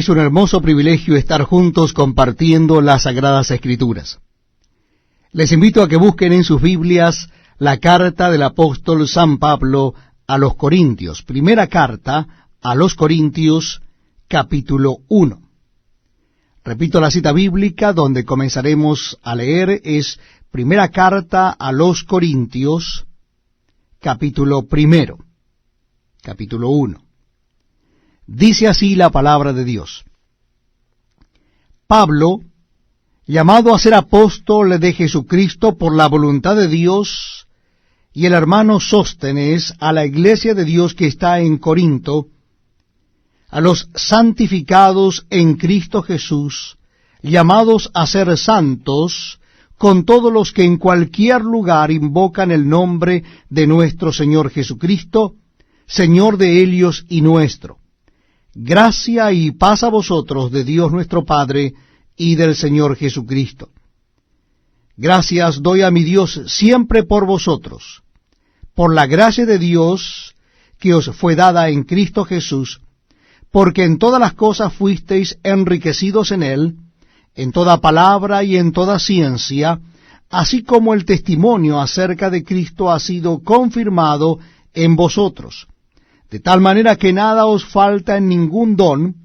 Es un hermoso privilegio estar juntos compartiendo las Sagradas Escrituras. Les invito a que busquen en sus Biblias la carta del apóstol San Pablo a los Corintios. Primera carta a los Corintios, capítulo 1. Repito, la cita bíblica donde comenzaremos a leer es Primera carta a los Corintios, capítulo 1. Capítulo 1. Dice así la palabra de Dios. Pablo, llamado a ser apóstol de Jesucristo por la voluntad de Dios, y el hermano Sóstenes, a la iglesia de Dios que está en Corinto, a los santificados en Cristo Jesús, llamados a ser santos, con todos los que en cualquier lugar invocan el nombre de nuestro Señor Jesucristo, Señor de ellos y nuestro. Gracia y paz a vosotros de Dios nuestro Padre y del Señor Jesucristo. Gracias doy a mi Dios siempre por vosotros, por la gracia de Dios que os fue dada en Cristo Jesús, porque en todas las cosas fuisteis enriquecidos en Él, en toda palabra y en toda ciencia, así como el testimonio acerca de Cristo ha sido confirmado en vosotros, de tal manera que nada os falta en ningún don,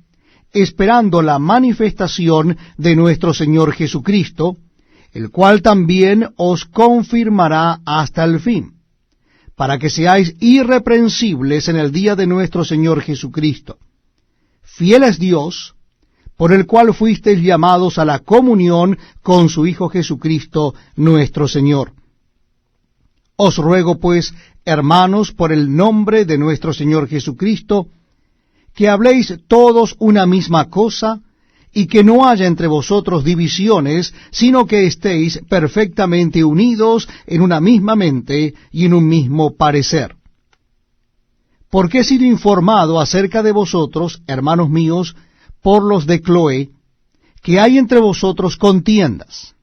esperando la manifestación de nuestro Señor Jesucristo, el cual también os confirmará hasta el fin, para que seáis irreprensibles en el día de nuestro Señor Jesucristo. Fiel es Dios, por el cual fuisteis llamados a la comunión con su Hijo Jesucristo nuestro Señor. Os ruego, pues, hermanos, por el nombre de nuestro Señor Jesucristo, que habléis todos una misma cosa, y que no haya entre vosotros divisiones, sino que estéis perfectamente unidos en una misma mente y en un mismo parecer. Porque he sido informado acerca de vosotros, hermanos míos, por los de Cloé, que hay entre vosotros contiendas.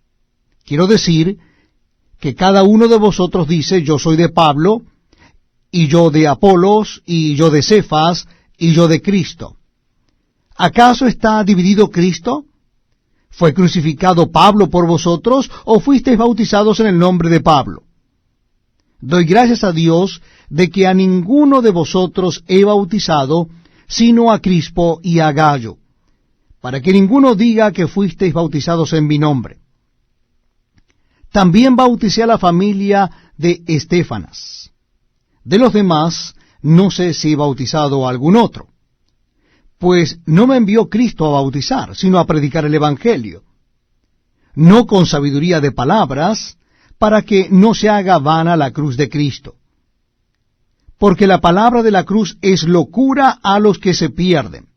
Quiero decir que cada uno de vosotros dice, yo soy de Pablo, y yo de Apolos, y yo de Cefas, y yo de Cristo. ¿Acaso está dividido Cristo? ¿Fue crucificado Pablo por vosotros, o fuisteis bautizados en el nombre de Pablo? Doy gracias a Dios de que a ninguno de vosotros he bautizado, sino a Crispo y a Gayo, para que ninguno diga que fuisteis bautizados en mi nombre. También bauticé a la familia de Estéfanas. De los demás, no sé si he bautizado a algún otro, pues no me envió Cristo a bautizar, sino a predicar el Evangelio, no con sabiduría de palabras, para que no se haga vana la cruz de Cristo. Porque la palabra de la cruz es locura a los que se pierden,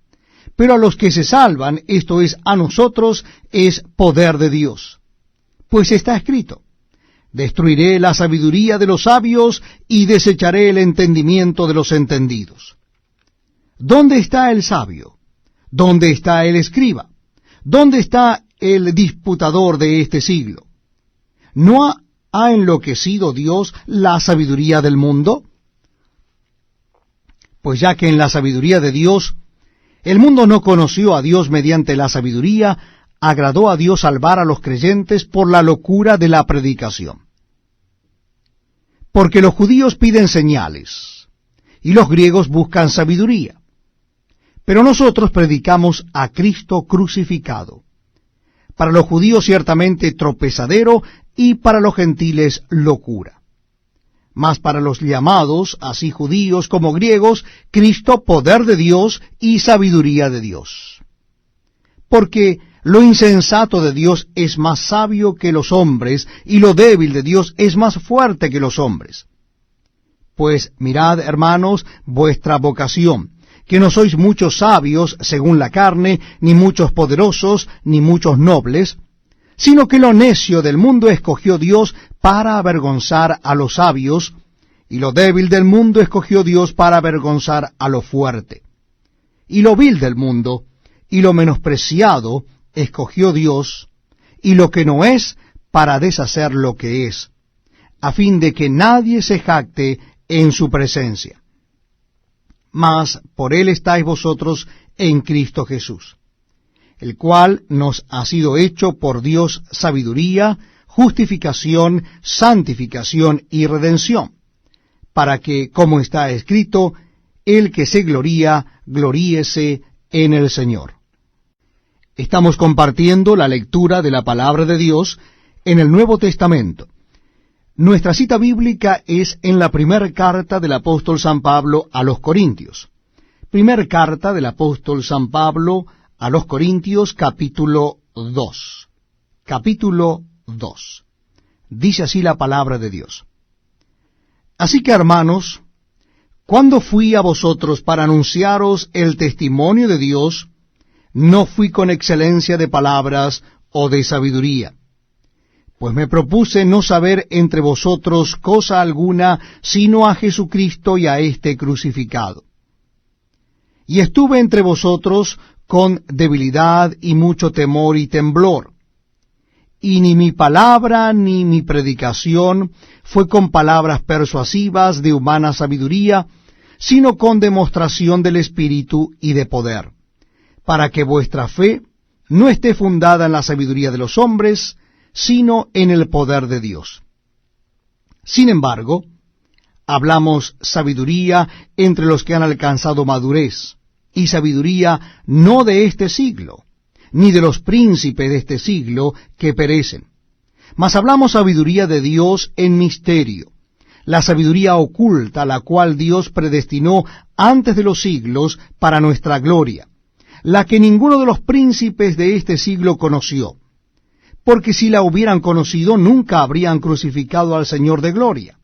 pero a los que se salvan, esto es, a nosotros, es poder de Dios. Pues está escrito, destruiré la sabiduría de los sabios y desecharé el entendimiento de los entendidos. ¿Dónde está el sabio? ¿Dónde está el escriba? ¿Dónde está el disputador de este siglo? ¿No ha enloquecido Dios la sabiduría del mundo? Pues ya que en la sabiduría de Dios, el mundo no conoció a Dios mediante la sabiduría, agradó a Dios salvar a los creyentes por la locura de la predicación. Porque los judíos piden señales, y los griegos buscan sabiduría. Pero nosotros predicamos a Cristo crucificado, para los judíos ciertamente tropezadero, y para los gentiles locura. Mas para los llamados, así judíos como griegos, Cristo poder de Dios y sabiduría de Dios. Porque lo insensato de Dios es más sabio que los hombres, y lo débil de Dios es más fuerte que los hombres. Pues mirad, hermanos, vuestra vocación, que no sois muchos sabios según la carne, ni muchos poderosos, ni muchos nobles, sino que lo necio del mundo escogió Dios para avergonzar a los sabios, y lo débil del mundo escogió Dios para avergonzar a lo fuerte. Y lo vil del mundo, y lo menospreciado, escogió Dios, y lo que no es, para deshacer lo que es, a fin de que nadie se jacte en su presencia. Mas por él estáis vosotros en Cristo Jesús, el cual nos ha sido hecho por Dios sabiduría, justificación, santificación y redención, para que, como está escrito, el que se gloría, gloríese en el Señor. Estamos compartiendo la lectura de la palabra de Dios en el Nuevo Testamento. Nuestra cita bíblica es en la primera carta del apóstol San Pablo a los Corintios. Primera carta del apóstol San Pablo a los Corintios, capítulo 2. Capítulo 2. Dice así la palabra de Dios. Así que, hermanos, cuando fui a vosotros para anunciaros el testimonio de Dios, no fui con excelencia de palabras o de sabiduría, pues me propuse no saber entre vosotros cosa alguna, sino a Jesucristo y a éste crucificado. Y estuve entre vosotros con debilidad y mucho temor y temblor. Y ni mi palabra ni mi predicación fue con palabras persuasivas de humana sabiduría, sino con demostración del Espíritu y de poder, para que vuestra fe no esté fundada en la sabiduría de los hombres, sino en el poder de Dios. Sin embargo, hablamos sabiduría entre los que han alcanzado madurez, y sabiduría no de este siglo, ni de los príncipes de este siglo que perecen. Mas hablamos sabiduría de Dios en misterio, la sabiduría oculta, la cual Dios predestinó antes de los siglos para nuestra gloria, la que ninguno de los príncipes de este siglo conoció, porque si la hubieran conocido nunca habrían crucificado al Señor de gloria.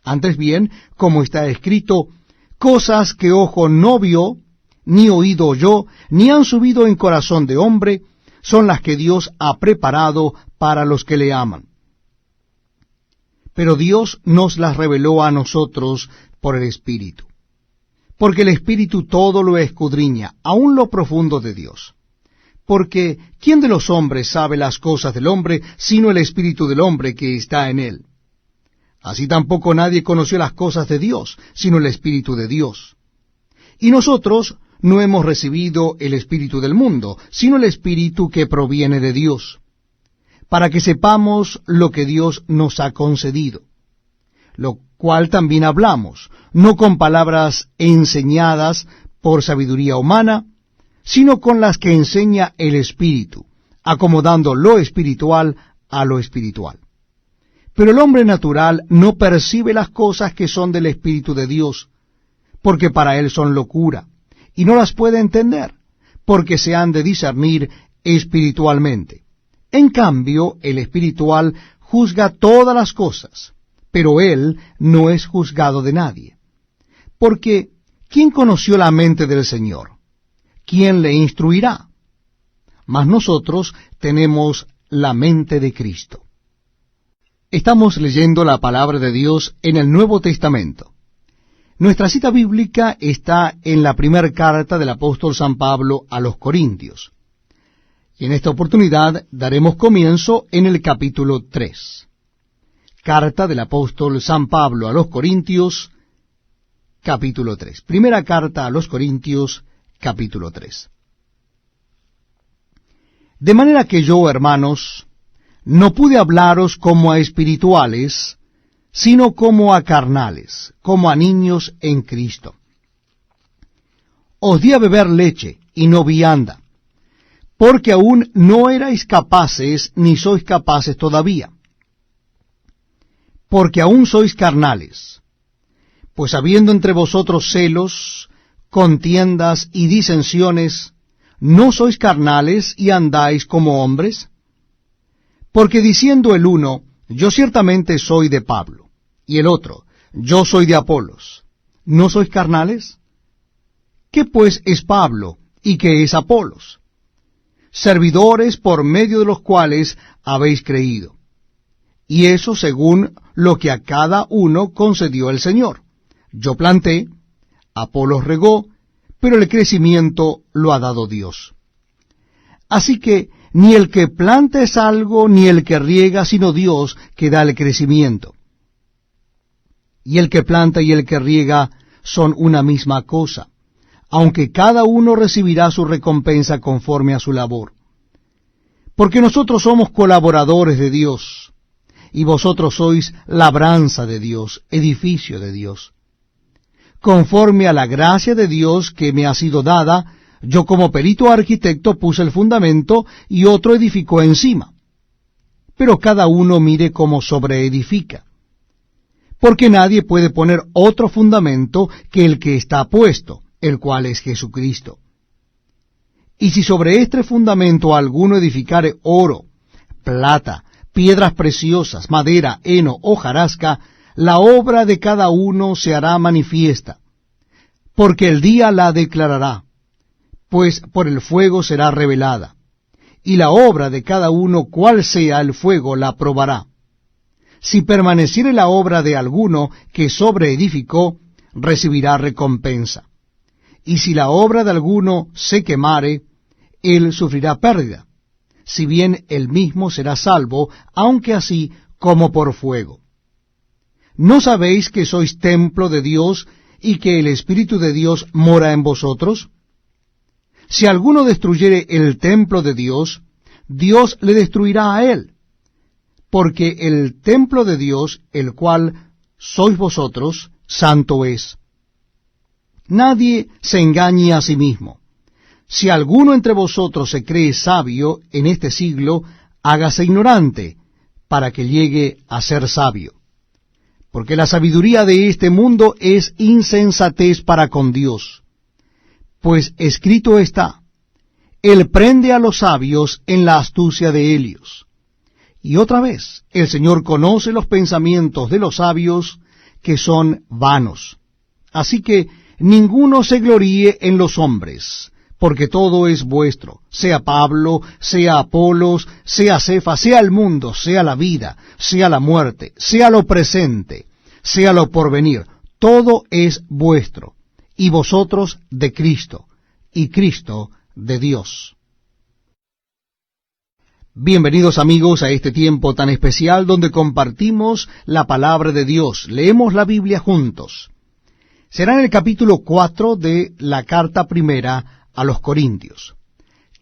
Antes bien, como está escrito, cosas que ojo no vio, ni oído oyó, ni han subido en corazón de hombre, son las que Dios ha preparado para los que le aman. Pero Dios nos las reveló a nosotros por el Espíritu, porque el Espíritu todo lo escudriña, aun lo profundo de Dios. Porque ¿quién de los hombres sabe las cosas del hombre, sino el Espíritu del hombre que está en él? Así tampoco nadie conoció las cosas de Dios, sino el Espíritu de Dios. Y nosotros no hemos recibido el Espíritu del mundo, sino el Espíritu que proviene de Dios, para que sepamos lo que Dios nos ha concedido, lo cual también hablamos, no con palabras enseñadas por sabiduría humana, sino con las que enseña el Espíritu, acomodando lo espiritual a lo espiritual. Pero el hombre natural no percibe las cosas que son del Espíritu de Dios, porque para él son locura, y no las puede entender, porque se han de discernir espiritualmente. En cambio, el espiritual juzga todas las cosas, pero él no es juzgado de nadie. Porque, ¿quién conoció la mente del Señor? ¿Quién le instruirá? Mas nosotros tenemos la mente de Cristo. Estamos leyendo la palabra de Dios en el Nuevo Testamento. Nuestra cita bíblica está en la primera carta del apóstol San Pablo a los Corintios. Y en esta oportunidad daremos comienzo en el capítulo 3. Carta del apóstol San Pablo a los Corintios, capítulo 3. Primera carta a los Corintios, capítulo 3. De manera que yo, hermanos, no pude hablaros como a espirituales, sino como a carnales, como a niños en Cristo. Os di a beber leche y no vianda, porque aún no erais capaces, ni sois capaces todavía, porque aún sois carnales. Pues habiendo entre vosotros celos, contiendas y disensiones, ¿no sois carnales y andáis como hombres? Porque diciendo el uno, yo ciertamente soy de Pablo, y el otro, yo soy de Apolos, ¿no sois carnales? ¿Qué pues es Pablo y qué es Apolos? Servidores por medio de los cuales habéis creído, y eso según lo que a cada uno concedió el Señor. Yo planté, Apolos regó, pero el crecimiento lo ha dado Dios. Así que ni el que planta es algo, ni el que riega, sino Dios que da el crecimiento. Y el que planta y el que riega son una misma cosa, aunque cada uno recibirá su recompensa conforme a su labor. Porque nosotros somos colaboradores de Dios, y vosotros sois labranza de Dios, edificio de Dios. Conforme a la gracia de Dios que me ha sido dada, yo como perito arquitecto puse el fundamento y otro edificó encima. Pero cada uno mire cómo sobreedifica. Porque nadie puede poner otro fundamento que el que está puesto, el cual es Jesucristo. Y si sobre este fundamento alguno edificare oro, plata, piedras preciosas, madera, heno, hojarasca, la obra de cada uno se hará manifiesta, porque el día la declarará, pues por el fuego será revelada, y la obra de cada uno, cual sea el fuego, la probará. Si permaneciere la obra de alguno que sobreedificó, recibirá recompensa. Y si la obra de alguno se quemare, él sufrirá pérdida, si bien él mismo será salvo, aunque así como por fuego. ¿No sabéis que sois templo de Dios y que el Espíritu de Dios mora en vosotros? Si alguno destruyere el templo de Dios, Dios le destruirá a él, porque el templo de Dios, el cual sois vosotros, santo es. Nadie se engañe a sí mismo. Si alguno entre vosotros se cree sabio en este siglo, hágase ignorante, para que llegue a ser sabio. Porque la sabiduría de este mundo es insensatez para con Dios. Pues escrito está, Él prende a los sabios en la astucia de ellos. Y otra vez, el Señor conoce los pensamientos de los sabios, que son vanos. Así que ninguno se gloríe en los hombres, porque todo es vuestro, sea Pablo, sea Apolos, sea Cefas, sea el mundo, sea la vida, sea la muerte, sea lo presente, sea lo porvenir, todo es vuestro, y vosotros de Cristo, y Cristo de Dios. Bienvenidos amigos a este tiempo tan especial donde compartimos la palabra de Dios, leemos la Biblia juntos. Será en el capítulo 4 de la carta primera a los Corintios.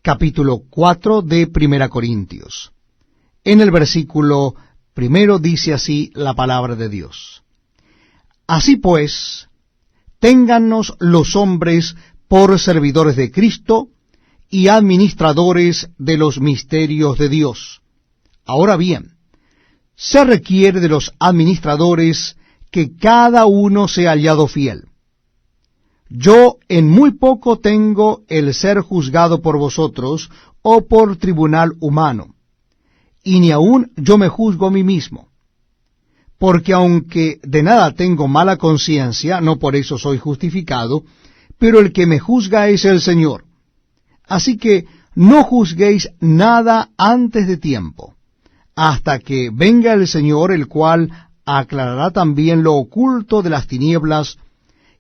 Capítulo 4 de Primera Corintios. En el versículo primero dice así la palabra de Dios. Así pues, téngannos los hombres por servidores de Cristo y administradores de los misterios de Dios. Ahora bien, se requiere de los administradores que cada uno sea hallado fiel. Yo en muy poco tengo el ser juzgado por vosotros o por tribunal humano, y ni aun yo me juzgo a mí mismo. Porque aunque de nada tengo mala conciencia, no por eso soy justificado, pero el que me juzga es el Señor. Así que no juzguéis nada antes de tiempo, hasta que venga el Señor, el cual aclarará también lo oculto de las tinieblas,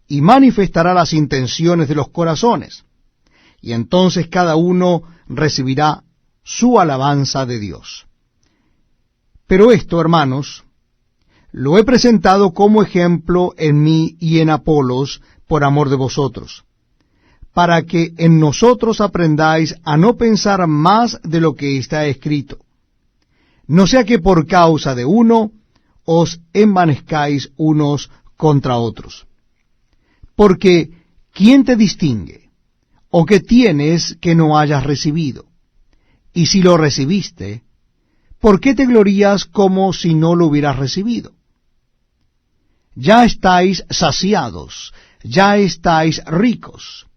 y manifestará las intenciones de los corazones, y entonces cada uno recibirá su alabanza de Dios. Pero esto, hermanos, lo he presentado como ejemplo en mí y en Apolos por amor de vosotros, para que en nosotros aprendáis a no pensar más de lo que está escrito, no sea que por causa de uno os envanezcáis unos contra otros. Porque, ¿quién te distingue? ¿O qué tienes que no hayas recibido? Y si lo recibiste, ¿por qué te glorías como si no lo hubieras recibido? Ya estáis saciados, ya estáis ricos.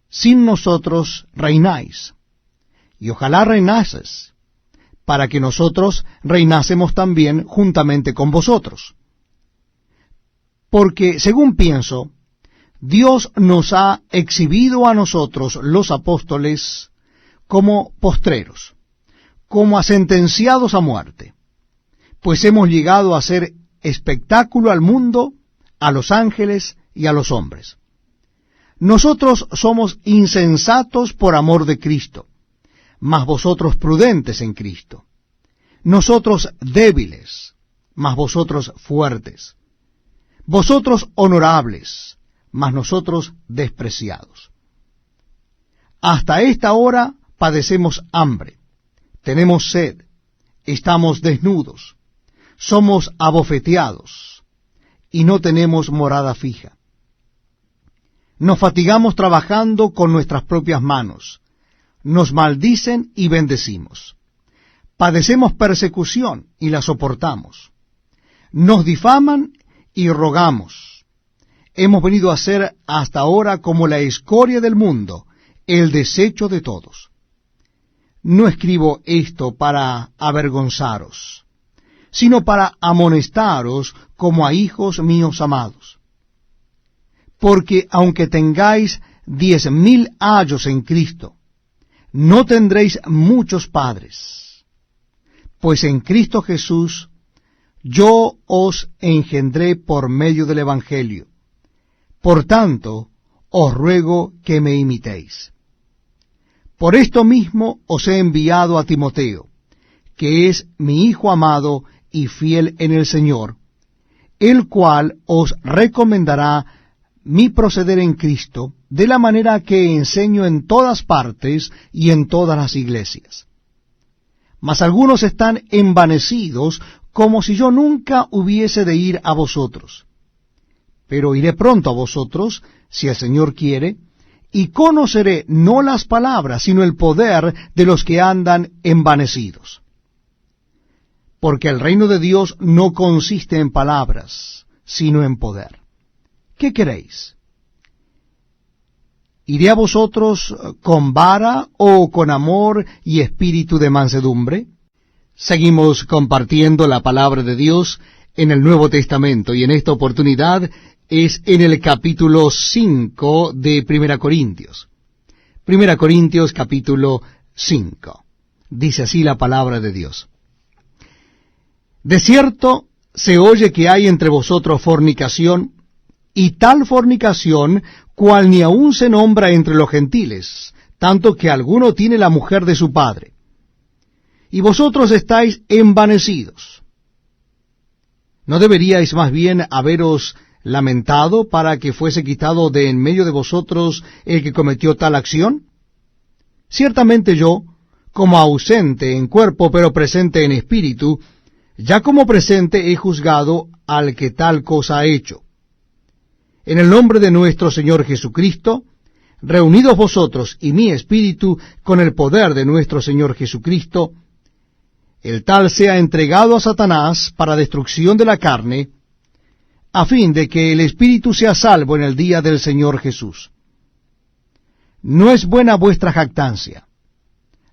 Sin nosotros reináis. Y ojalá reinases, para que nosotros reinásemos también juntamente con vosotros. Porque, según pienso, Dios nos ha exhibido a nosotros, los apóstoles, como postreros, como a sentenciados a muerte, pues hemos llegado a ser espectáculo al mundo, a los ángeles y a los hombres. Nosotros somos insensatos por amor de Cristo, mas vosotros prudentes en Cristo. Nosotros débiles, mas vosotros fuertes. Vosotros honorables, mas nosotros despreciados. Hasta esta hora padecemos hambre, tenemos sed, estamos desnudos, somos abofeteados, y no tenemos morada fija. Nos fatigamos trabajando con nuestras propias manos, nos maldicen y bendecimos. Padecemos persecución y la soportamos. Nos difaman y rogamos. Hemos venido a ser hasta ahora como la escoria del mundo, el desecho de todos. No escribo esto para avergonzaros, sino para amonestaros como a hijos míos amados. Porque aunque tengáis 10,000 ayos en Cristo, no tendréis muchos padres, pues en Cristo Jesús yo os engendré por medio del Evangelio. Por tanto, os ruego que me imitéis. Por esto mismo os he enviado a Timoteo, que es mi hijo amado y fiel en el Señor, el cual os recomendará mi proceder en Cristo, de la manera que enseño en todas partes y en todas las iglesias. Mas algunos están envanecidos, como si yo nunca hubiese de ir a vosotros. Pero iré pronto a vosotros, si el Señor quiere, y conoceré no las palabras, sino el poder de los que andan envanecidos. Porque el reino de Dios no consiste en palabras, sino en poder. ¿Qué queréis? ¿Iré a vosotros con vara o con amor y espíritu de mansedumbre? Seguimos compartiendo la palabra de Dios en el Nuevo Testamento, y en esta oportunidad es en el capítulo 5 de Primera Corintios. Primera Corintios capítulo 5. Dice así la palabra de Dios. De cierto se oye que hay entre vosotros fornicación, y tal fornicación cual ni aun se nombra entre los gentiles, tanto que alguno tiene la mujer de su padre. Y vosotros estáis envanecidos. ¿No deberíais más bien haberos lamentado para que fuese quitado de en medio de vosotros el que cometió tal acción? Ciertamente yo, como ausente en cuerpo pero presente en espíritu, ya como presente he juzgado al que tal cosa ha hecho. En el nombre de nuestro Señor Jesucristo, reunidos vosotros y mi espíritu con el poder de nuestro Señor Jesucristo, el tal sea entregado a Satanás para destrucción de la carne, a fin de que el espíritu sea salvo en el día del Señor Jesús. ¿No es buena vuestra jactancia?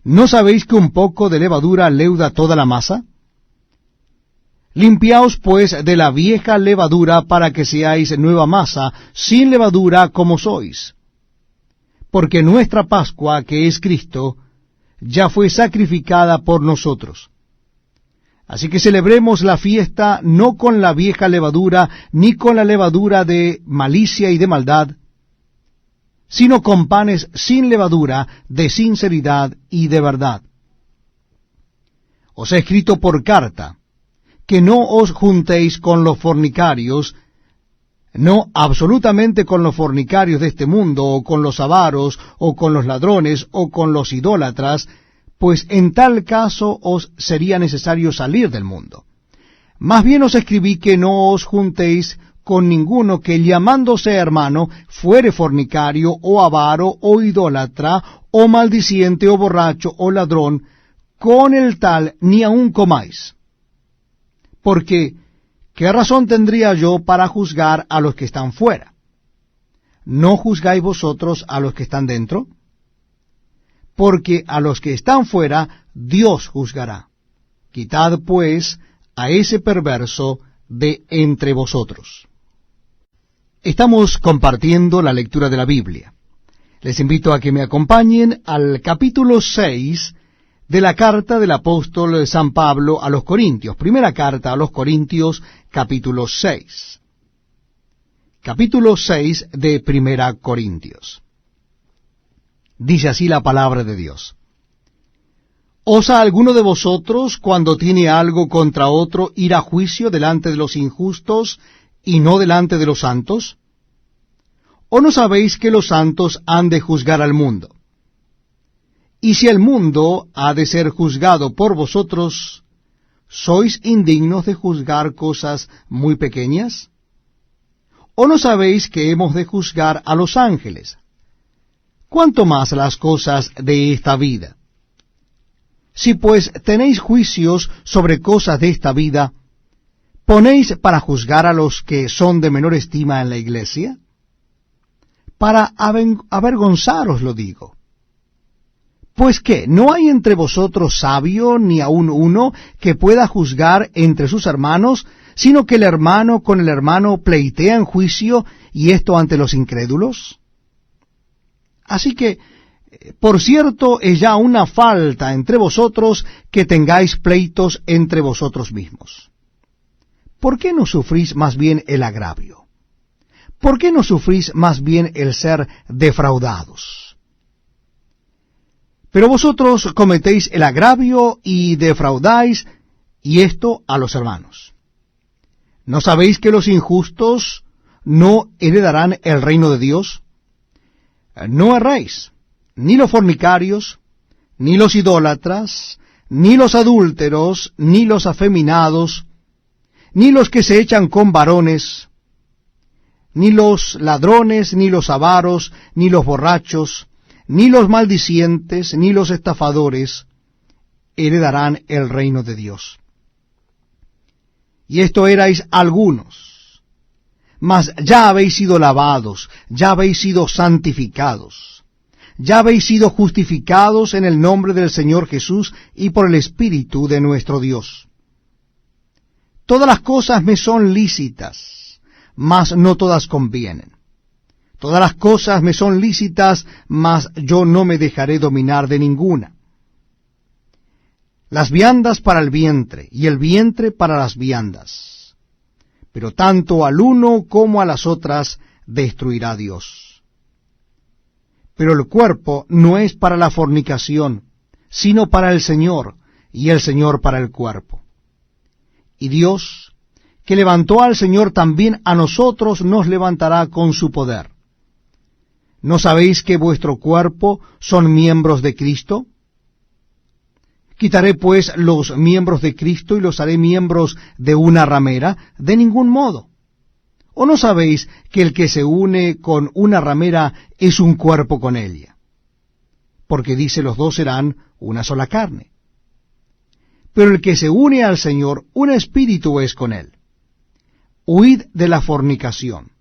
¿No sabéis que un poco de levadura leuda toda la masa? Limpiaos pues de la vieja levadura para que seáis nueva masa, sin levadura como sois. Porque nuestra Pascua, que es Cristo, ya fue sacrificada por nosotros. Así que celebremos la fiesta no con la vieja levadura, ni con la levadura de malicia y de maldad, sino con panes sin levadura, de sinceridad y de verdad. Os he escrito por carta, que no os juntéis con los fornicarios, no absolutamente con los fornicarios de este mundo, o con los avaros, o con los ladrones, o con los idólatras, pues en tal caso os sería necesario salir del mundo. Más bien os escribí que no os juntéis con ninguno que, llamándose hermano, fuere fornicario, o avaro, o idólatra, o maldiciente, o borracho, o ladrón, con el tal ni aun comáis. Porque, ¿qué razón tendría yo para juzgar a los que están fuera? ¿No juzgáis vosotros a los que están dentro? Porque a los que están fuera Dios juzgará. Quitad pues a ese perverso de entre vosotros. Estamos compartiendo la lectura de la Biblia. Les invito a que me acompañen al capítulo 6 de la carta del apóstol San Pablo a los Corintios. Primera carta a los Corintios, capítulo 6. Capítulo 6 de Primera Corintios. Dice así la palabra de Dios. ¿Osa alguno de vosotros, cuando tiene algo contra otro, ir a juicio delante de los injustos y no delante de los santos? ¿O no sabéis que los santos han de juzgar al mundo? Y si el mundo ha de ser juzgado por vosotros, ¿sois indignos de juzgar cosas muy pequeñas? ¿O no sabéis que hemos de juzgar a los ángeles? ¿Cuánto más las cosas de esta vida? Si pues tenéis juicios sobre cosas de esta vida, ¿ponéis para juzgar a los que son de menor estima en la iglesia? Para avergonzaros lo digo. Pues ¿qué? ¿No hay entre vosotros sabio ni aun uno que pueda juzgar entre sus hermanos, sino que el hermano con el hermano pleitea en juicio, y esto ante los incrédulos? Así que, por cierto, es ya una falta entre vosotros que tengáis pleitos entre vosotros mismos. ¿Por qué no sufrís más bien el agravio? ¿Por qué no sufrís más bien el ser defraudados? Pero vosotros cometéis el agravio y defraudáis, y esto a los hermanos. ¿No sabéis que los injustos no heredarán el reino de Dios? No erréis, ni los fornicarios, ni los idólatras, ni los adúlteros, ni los afeminados, ni los que se echan con varones, ni los ladrones, ni los avaros, ni los borrachos, ni los maldicientes, ni los estafadores heredarán el reino de Dios. Y esto erais algunos, mas ya habéis sido lavados, ya habéis sido santificados, ya habéis sido justificados en el nombre del Señor Jesús y por el Espíritu de nuestro Dios. Todas las cosas me son lícitas, mas no todas convienen. Todas las cosas me son lícitas, mas yo no me dejaré dominar de ninguna. Las viandas para el vientre, y el vientre para las viandas. Pero tanto al uno como a las otras destruirá Dios. Pero el cuerpo no es para la fornicación, sino para el Señor, y el Señor para el cuerpo. Y Dios, que levantó al Señor, también a nosotros nos levantará con su poder. ¿No sabéis que vuestro cuerpo son miembros de Cristo? ¿Quitaré pues los miembros de Cristo y los haré miembros de una ramera? De ningún modo. ¿O no sabéis que el que se une con una ramera es un cuerpo con ella? Porque dice, los dos serán una sola carne. Pero el que se une al Señor, un espíritu es con él. Huid de la fornicación.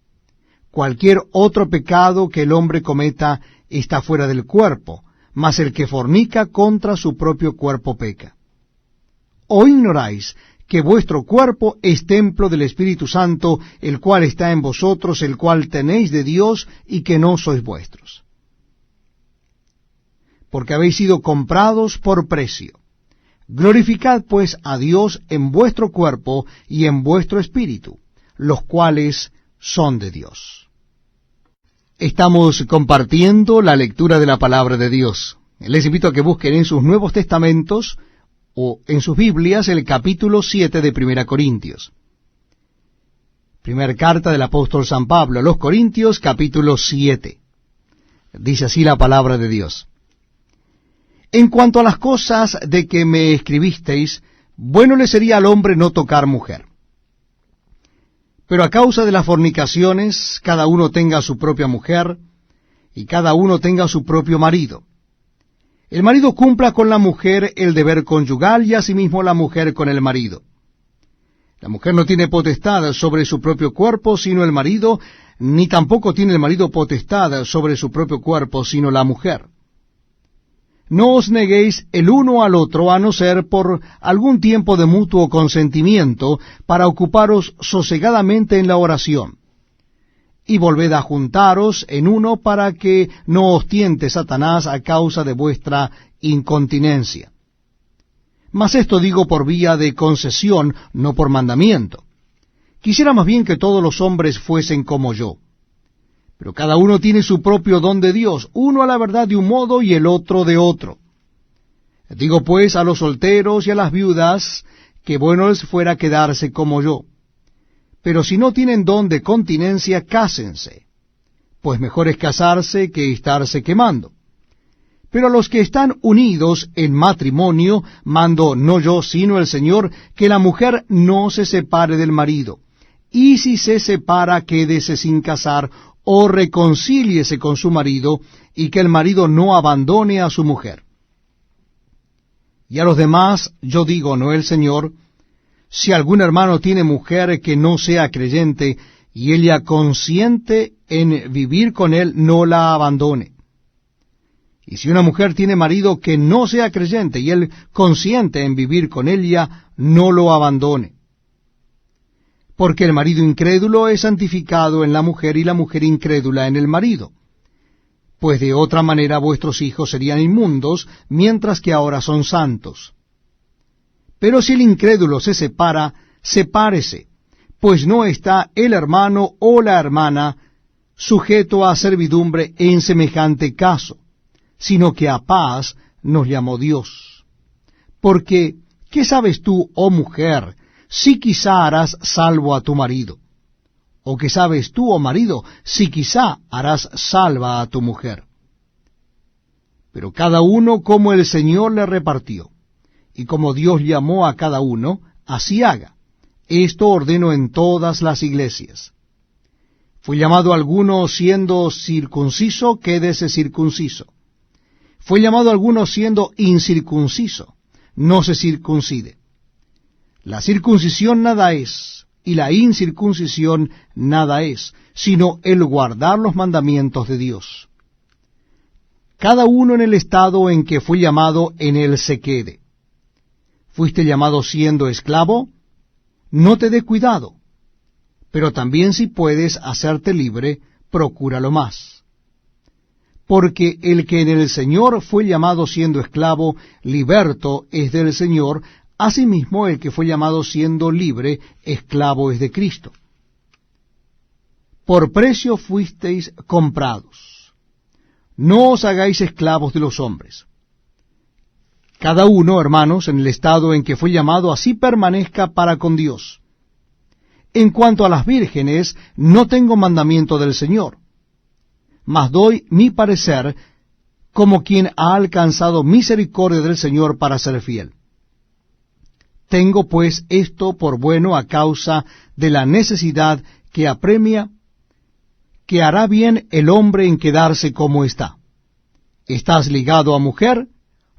Cualquier otro pecado que el hombre cometa está fuera del cuerpo, mas el que fornica contra su propio cuerpo peca. ¿O ignoráis que vuestro cuerpo es templo del Espíritu Santo, el cual está en vosotros, el cual tenéis de Dios, y que no sois vuestros? Porque habéis sido comprados por precio. Glorificad pues a Dios en vuestro cuerpo y en vuestro espíritu, los cuales son de Dios. Estamos compartiendo la lectura de la palabra de Dios. Les invito a que busquen en sus Nuevos Testamentos o en sus Biblias el capítulo 7 de 1 Corintios. Primera carta del apóstol San Pablo a los Corintios, capítulo 7. Dice así la palabra de Dios. En cuanto a las cosas de que me escribisteis, bueno le sería al hombre no tocar mujer. Pero a causa de las fornicaciones, cada uno tenga su propia mujer, y cada uno tenga su propio marido. El marido cumpla con la mujer el deber conyugal, y asimismo la mujer con el marido. La mujer no tiene potestad sobre su propio cuerpo, sino el marido, ni tampoco tiene el marido potestad sobre su propio cuerpo, sino la mujer. No os neguéis el uno al otro, a no ser por algún tiempo de mutuo consentimiento, para ocuparos sosegadamente en la oración. Y volved a juntaros en uno, para que no os tiente Satanás a causa de vuestra incontinencia. Mas esto digo por vía de concesión, no por mandamiento. Quisiera más bien que todos los hombres fuesen como yo. Pero cada uno tiene su propio don de Dios, uno a la verdad de un modo y el otro de otro. Digo pues a los solteros y a las viudas, que bueno les fuera quedarse como yo. Pero si no tienen don de continencia, cásense, pues mejor es casarse que estarse quemando. Pero a los que están unidos en matrimonio, mando no yo, sino el Señor, que la mujer no se separe del marido, y si se separa, quédese sin casar, o reconcíliese con su marido, y que el marido no abandone a su mujer. Y a los demás yo digo, no el Señor, si algún hermano tiene mujer que no sea creyente, y ella consiente en vivir con él, no la abandone. Y si una mujer tiene marido que no sea creyente, y él consiente en vivir con ella, no lo abandone. Porque el marido incrédulo es santificado en la mujer, y la mujer incrédula en el marido. Pues de otra manera vuestros hijos serían inmundos, mientras que ahora son santos. Pero si el incrédulo se separa, sepárese, pues no está el hermano o la hermana sujeto a servidumbre en semejante caso, sino que a paz nos llamó Dios. Porque, ¿qué sabes tú, oh mujer, si quizá harás salvo a tu marido? ¿O qué sabes tú, oh marido, si quizá harás salva a tu mujer? Pero cada uno como el Señor le repartió, y como Dios llamó a cada uno, así haga. Esto ordeno en todas las iglesias. Fue llamado alguno siendo circunciso, quédese circunciso. Fue llamado alguno siendo incircunciso, no se circuncide. La circuncisión nada es, y la incircuncisión nada es, sino el guardar los mandamientos de Dios. Cada uno en el estado en que fue llamado, en él se quede. ¿Fuiste llamado siendo esclavo? No te dé cuidado, pero también si puedes hacerte libre, procúralo más. Porque el que en el Señor fue llamado siendo esclavo, liberto es del Señor, asimismo el que fue llamado siendo libre, esclavo es de Cristo. Por precio fuisteis comprados. No os hagáis esclavos de los hombres. Cada uno, hermanos, en el estado en que fue llamado, así permanezca para con Dios. En cuanto a las vírgenes, no tengo mandamiento del Señor, mas doy mi parecer como quien ha alcanzado misericordia del Señor para ser fiel. Tengo pues esto por bueno a causa de la necesidad que apremia, que hará bien el hombre en quedarse como está. ¿Estás ligado a mujer?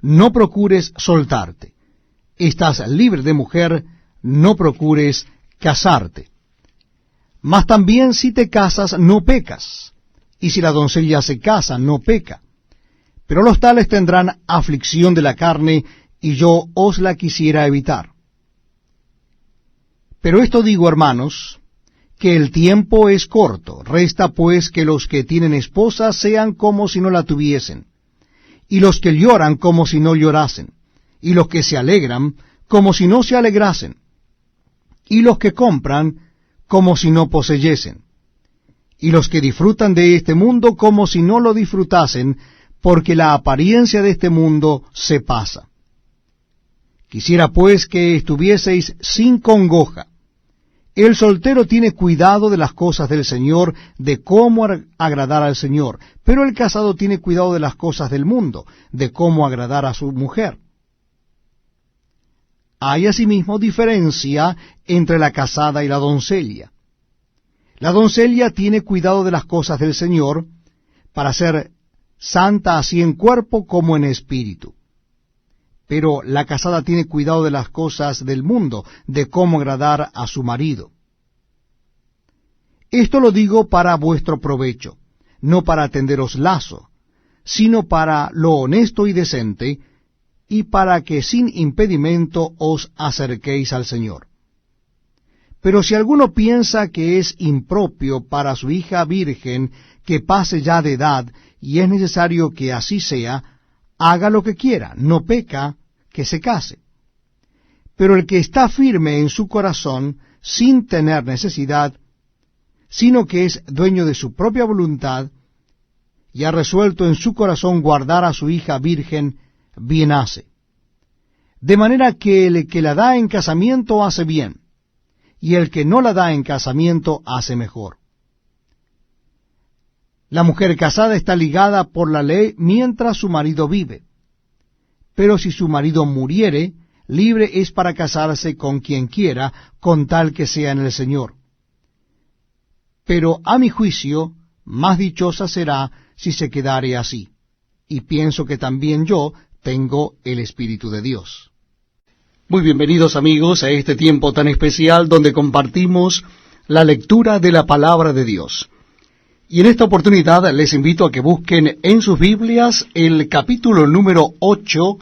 No procures soltarte. Estás libre de mujer, no procures casarte. Mas también si te casas, no pecas. Y si la doncella se casa, no peca. Pero los tales tendrán aflicción de la carne, y yo os la quisiera evitar. Pero esto digo, hermanos, que el tiempo es corto. Resta pues que los que tienen esposa sean como si no la tuviesen, y los que lloran como si no llorasen, y los que se alegran como si no se alegrasen, y los que compran como si no poseyesen, y los que disfrutan de este mundo como si no lo disfrutasen, porque la apariencia de este mundo se pasa. Quisiera pues que estuvieseis sin congoja. El soltero tiene cuidado de las cosas del Señor, de cómo agradar al Señor, pero el casado tiene cuidado de las cosas del mundo, de cómo agradar a su mujer. Hay asimismo diferencia entre la casada y la doncella. La doncella tiene cuidado de las cosas del Señor, para ser santa así en cuerpo como en espíritu. Pero la casada tiene cuidado de las cosas del mundo, de cómo agradar a su marido. Esto lo digo para vuestro provecho, no para tenderos lazo, sino para lo honesto y decente, y para que sin impedimento os acerquéis al Señor. Pero si alguno piensa que es impropio para su hija virgen que pase ya de edad, y es necesario que así sea, haga lo que quiera, no peca que se case. Pero el que está firme en su corazón, sin tener necesidad, sino que es dueño de su propia voluntad, y ha resuelto en su corazón guardar a su hija virgen, bien hace. De manera que el que la da en casamiento hace bien, y el que no la da en casamiento hace mejor. La mujer casada está ligada por la ley mientras su marido vive. Pero si su marido muriere, libre es para casarse con quien quiera, con tal que sea en el Señor. Pero a mi juicio, más dichosa será si se quedare así. Y pienso que también yo tengo el Espíritu de Dios. Muy bienvenidos amigos a este tiempo tan especial donde compartimos la lectura de la Palabra de Dios. Y en esta oportunidad les invito a que busquen en sus Biblias el capítulo número 8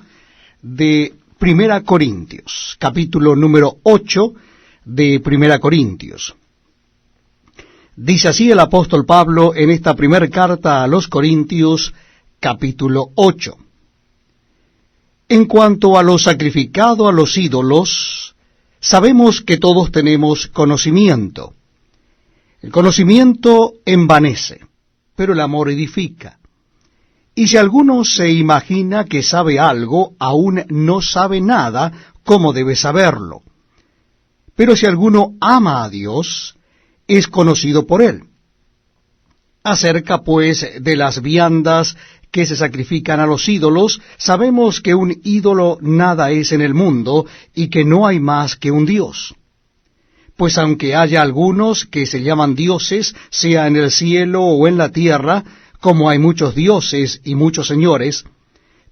de Primera Corintios. Capítulo número 8 de Primera Corintios. Dice así el apóstol Pablo en esta primera carta a los Corintios, capítulo 8. En cuanto a lo sacrificado a los ídolos, sabemos que todos tenemos conocimiento. El conocimiento envanece, pero el amor edifica. Y si alguno se imagina que sabe algo, aún no sabe nada como debe saberlo. Pero si alguno ama a Dios, es conocido por él. Acerca, pues, de las viandas que se sacrifican a los ídolos, sabemos que un ídolo nada es en el mundo, y que no hay más que un Dios. Pues aunque haya algunos que se llaman dioses, sea en el cielo o en la tierra, como hay muchos dioses y muchos señores,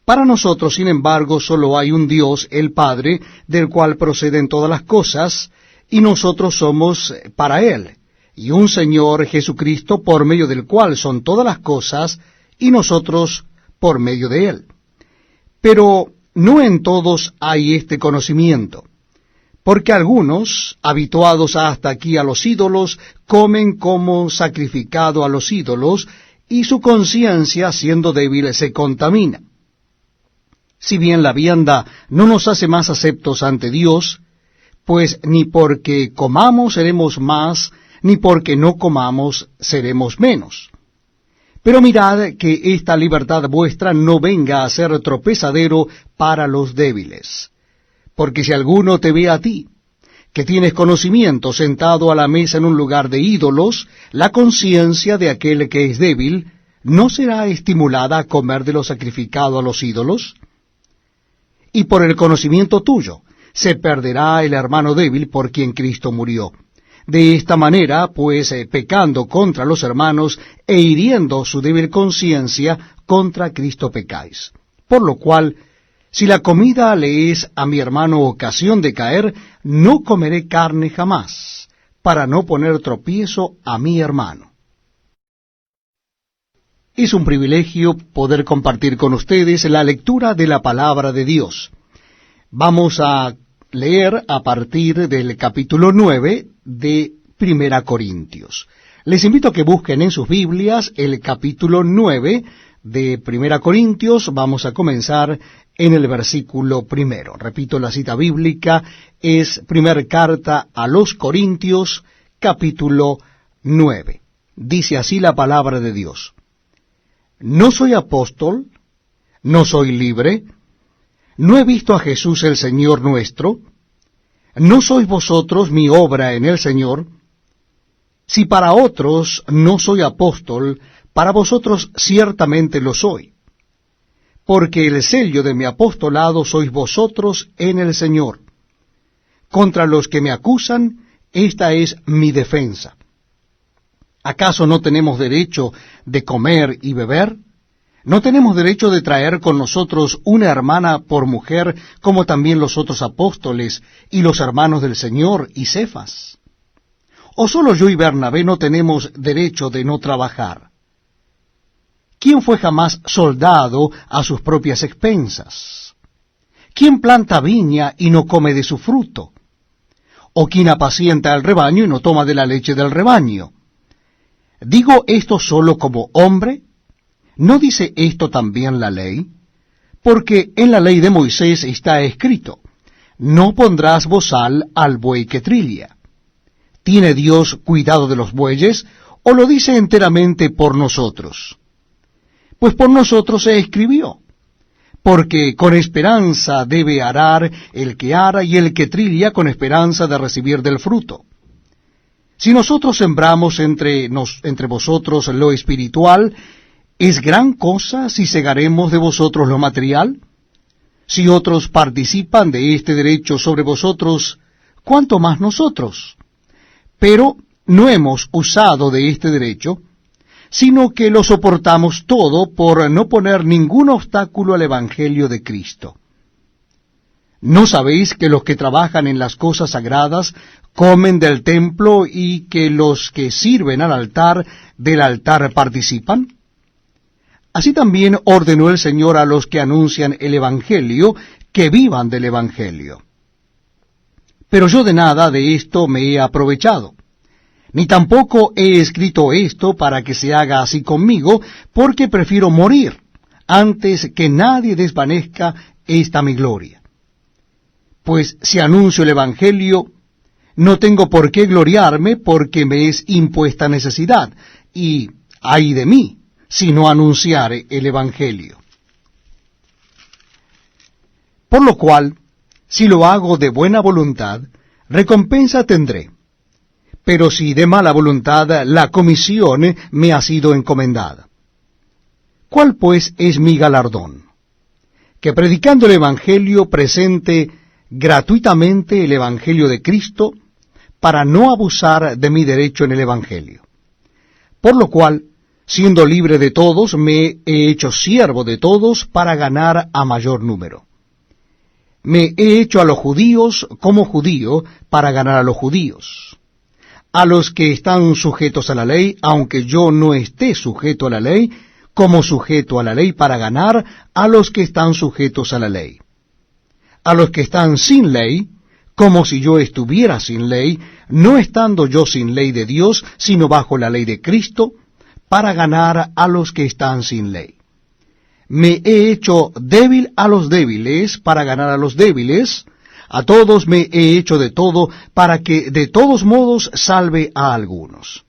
para nosotros, sin embargo, solo hay un Dios, el Padre, del cual proceden todas las cosas, y nosotros somos para Él, y un Señor Jesucristo, por medio del cual son todas las cosas, y nosotros por medio de Él. Pero no en todos hay este conocimiento. Porque algunos, habituados hasta aquí a los ídolos, comen como sacrificado a los ídolos, y su conciencia, siendo débil, se contamina. Si bien la vianda no nos hace más aceptos ante Dios, pues ni porque comamos seremos más, ni porque no comamos seremos menos. Pero mirad que esta libertad vuestra no venga a ser tropezadero para los débiles. Porque si alguno te ve a ti, que tienes conocimiento sentado a la mesa en un lugar de ídolos, la conciencia de aquel que es débil, ¿no será estimulada a comer de lo sacrificado a los ídolos? Y por el conocimiento tuyo, se perderá el hermano débil por quien Cristo murió. De esta manera, pues, pecando contra los hermanos e hiriendo su débil conciencia, contra Cristo pecáis. Por lo cual, si la comida le es a mi hermano ocasión de caer, no comeré carne jamás, para no poner tropiezo a mi hermano. Es un privilegio poder compartir con ustedes la lectura de la Palabra de Dios. Vamos a leer a partir del capítulo 9 de Primera Corintios. Les invito a que busquen en sus Biblias el capítulo 9 de Primera Corintios. Vamos a comenzar en el versículo 1. Repito, la cita bíblica es primera carta a los Corintios, capítulo 9. Dice así la palabra de Dios. No soy apóstol, no soy libre, no he visto a Jesús el Señor nuestro, no sois vosotros mi obra en el Señor. Si para otros no soy apóstol, para vosotros ciertamente lo soy, porque el sello de mi apostolado sois vosotros en el Señor. Contra los que me acusan, esta es mi defensa. ¿Acaso no tenemos derecho de comer y beber? ¿No tenemos derecho de traer con nosotros una hermana por mujer, como también los otros apóstoles y los hermanos del Señor y Cefas? ¿O solo yo y Bernabé no tenemos derecho de no trabajar? ¿Quién fue jamás soldado a sus propias expensas? ¿Quién planta viña y no come de su fruto? ¿O quién apacienta al rebaño y no toma de la leche del rebaño? ¿Digo esto solo como hombre? ¿No dice esto también la ley? Porque en la ley de Moisés está escrito, no pondrás bozal al buey que trilla. ¿Tiene Dios cuidado de los bueyes, o lo dice enteramente por nosotros? Pues por nosotros se escribió, porque con esperanza debe arar el que ara y el que trilla con esperanza de recibir del fruto. Si nosotros sembramos entre vosotros lo espiritual, ¿es gran cosa si segaremos de vosotros lo material? Si otros participan de este derecho sobre vosotros, ¿cuánto más nosotros? Pero no hemos usado de este derecho, sino que lo soportamos todo por no poner ningún obstáculo al Evangelio de Cristo. ¿No sabéis que los que trabajan en las cosas sagradas comen del templo y que los que sirven al altar del altar participan? Así también ordenó el Señor a los que anuncian el Evangelio que vivan del Evangelio. Pero yo de nada de esto me he aprovechado, ni tampoco he escrito esto para que se haga así conmigo, porque prefiero morir antes que nadie desvanezca esta mi gloria. Pues si anuncio el Evangelio, no tengo por qué gloriarme, porque me es impuesta necesidad, y ay de mí, si no anunciare el Evangelio. Por lo cual, si lo hago de buena voluntad, recompensa tendré. Pero si de mala voluntad, la comisión me ha sido encomendada. ¿Cuál pues es mi galardón? Que predicando el Evangelio presente gratuitamente el Evangelio de Cristo, para no abusar de mi derecho en el Evangelio. Por lo cual, siendo libre de todos, me he hecho siervo de todos para ganar a mayor número. Me he hecho a los judíos como judío para ganar a los judíos. A los que están sujetos a la ley, aunque yo no esté sujeto a la ley, como sujeto a la ley para ganar a los que están sujetos a la ley. A los que están sin ley, como si yo estuviera sin ley, no estando yo sin ley de Dios, sino bajo la ley de Cristo, para ganar a los que están sin ley. Me he hecho débil a los débiles, para ganar a los débiles. A todos me he hecho de todo, para que de todos modos salve a algunos.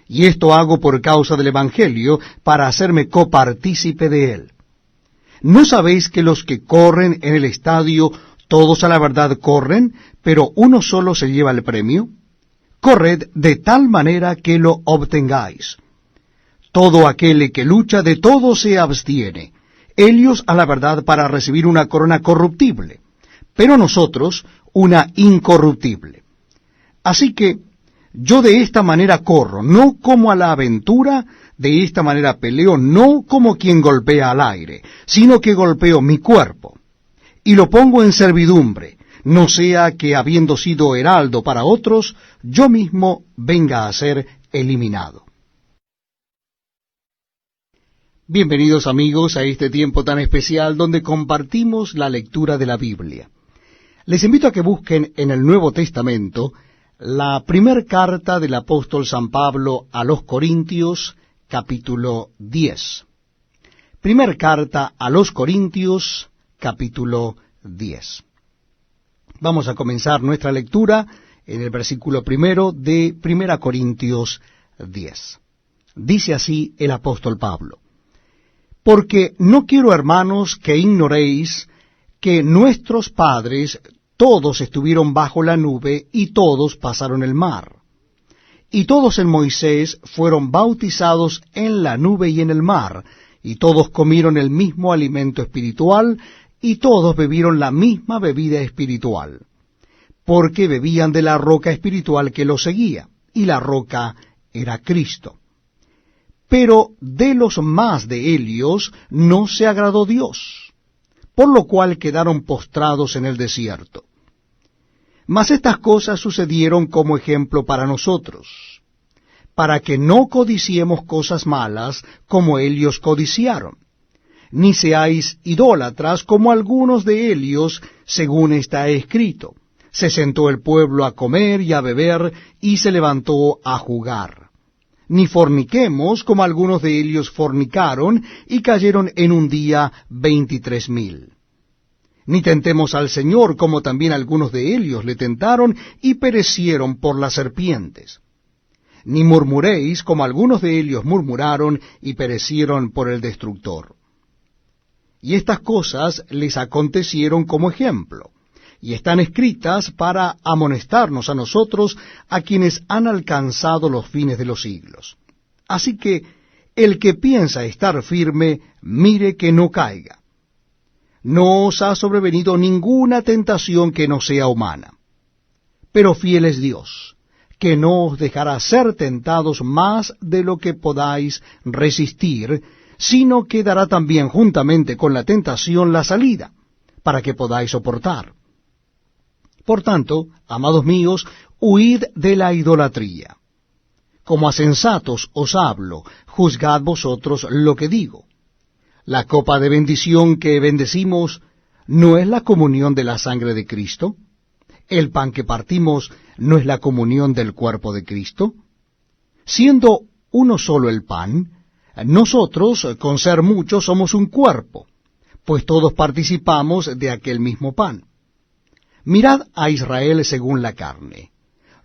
Y esto hago por causa del Evangelio, para hacerme copartícipe de él. ¿No sabéis que los que corren en el estadio, todos a la verdad corren, pero uno solo se lleva el premio? Corred de tal manera que lo obtengáis. Todo aquel que lucha de todo se abstiene, ellos a la verdad para recibir una corona corruptible, pero nosotros una incorruptible. Así que yo de esta manera corro, no como a la aventura, de esta manera peleo, no como quien golpea al aire, sino que golpeo mi cuerpo, y lo pongo en servidumbre, no sea que habiendo sido heraldo para otros, yo mismo venga a ser eliminado. Bienvenidos amigos a este tiempo tan especial donde compartimos la lectura de la Biblia. Les invito a que busquen en el Nuevo Testamento la primera carta del apóstol San Pablo a los Corintios, capítulo 10. Primer carta a los Corintios, capítulo 10. Vamos a comenzar nuestra lectura en el versículo 1 de 1 Corintios 10. Dice así el apóstol Pablo: Porque no quiero, hermanos, que ignoréis que nuestros padres todos estuvieron bajo la nube y todos pasaron el mar. Y todos en Moisés fueron bautizados en la nube y en el mar, y todos comieron el mismo alimento espiritual, y todos bebieron la misma bebida espiritual, porque bebían de la roca espiritual que los seguía, y la roca era Cristo. Pero de los más de ellos no se agradó Dios, por lo cual quedaron postrados en el desierto. Mas estas cosas sucedieron como ejemplo para nosotros, para que no codiciemos cosas malas como ellos codiciaron, ni seáis idólatras como algunos de ellos, según está escrito. Se sentó el pueblo a comer y a beber, y se levantó a jugar. Ni forniquemos como algunos de ellos fornicaron, y cayeron en un día 23,000. Ni tentemos al Señor, como también algunos de ellos le tentaron, y perecieron por las serpientes. Ni murmuréis, como algunos de ellos murmuraron, y perecieron por el destructor. Y estas cosas les acontecieron como ejemplo, y están escritas para amonestarnos a nosotros, a quienes han alcanzado los fines de los siglos. Así que el que piensa estar firme, mire que no caiga. No os ha sobrevenido ninguna tentación que no sea humana. Pero fiel es Dios, que no os dejará ser tentados más de lo que podáis resistir, sino que dará también juntamente con la tentación la salida, para que podáis soportar. Por tanto, amados míos, huid de la idolatría. Como a sensatos os hablo, juzgad vosotros lo que digo. La copa de bendición que bendecimos, ¿no es la comunión de la sangre de Cristo? ¿El pan que partimos no es la comunión del cuerpo de Cristo? Siendo uno solo el pan, nosotros, con ser muchos, somos un cuerpo, pues todos participamos de aquel mismo pan. Mirad a Israel según la carne.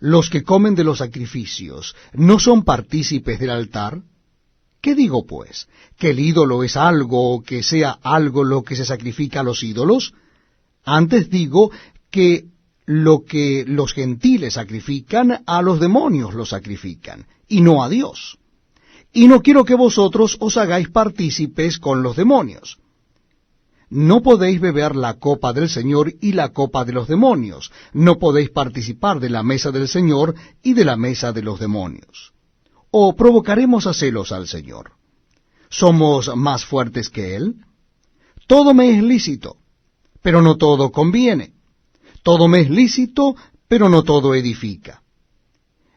Los que comen de los sacrificios, ¿no son partícipes del altar? ¿Qué digo, pues? ¿Que el ídolo es algo o que sea algo lo que se sacrifica a los ídolos? Antes digo que lo que los gentiles sacrifican, a los demonios lo sacrifican, y no a Dios. Y no quiero que vosotros os hagáis partícipes con los demonios. No podéis beber la copa del Señor y la copa de los demonios. No podéis participar de la mesa del Señor y de la mesa de los demonios. ¿O provocaremos a celos al Señor? ¿Somos más fuertes que Él? Todo me es lícito, pero no todo conviene. Todo me es lícito, pero no todo edifica.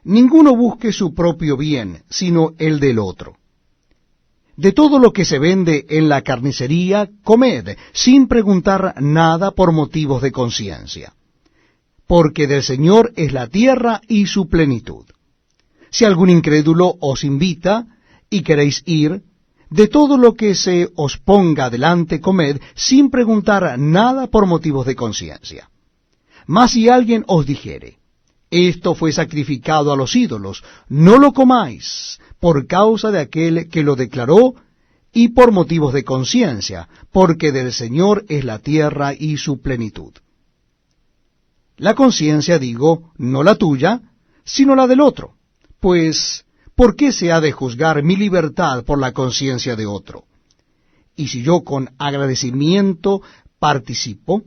Ninguno busque su propio bien, sino el del otro. De todo lo que se vende en la carnicería, comed, sin preguntar nada por motivos de conciencia. Porque del Señor es la tierra y su plenitud. Si algún incrédulo os invita, y queréis ir, de todo lo que se os ponga delante comed, sin preguntar nada por motivos de conciencia. Mas si alguien os dijere, esto fue sacrificado a los ídolos, no lo comáis, por causa de aquel que lo declaró, y por motivos de conciencia, porque del Señor es la tierra y su plenitud. La conciencia, digo, no la tuya, sino la del otro. Pues, ¿por qué se ha de juzgar mi libertad por la conciencia de otro? Y si yo con agradecimiento participo,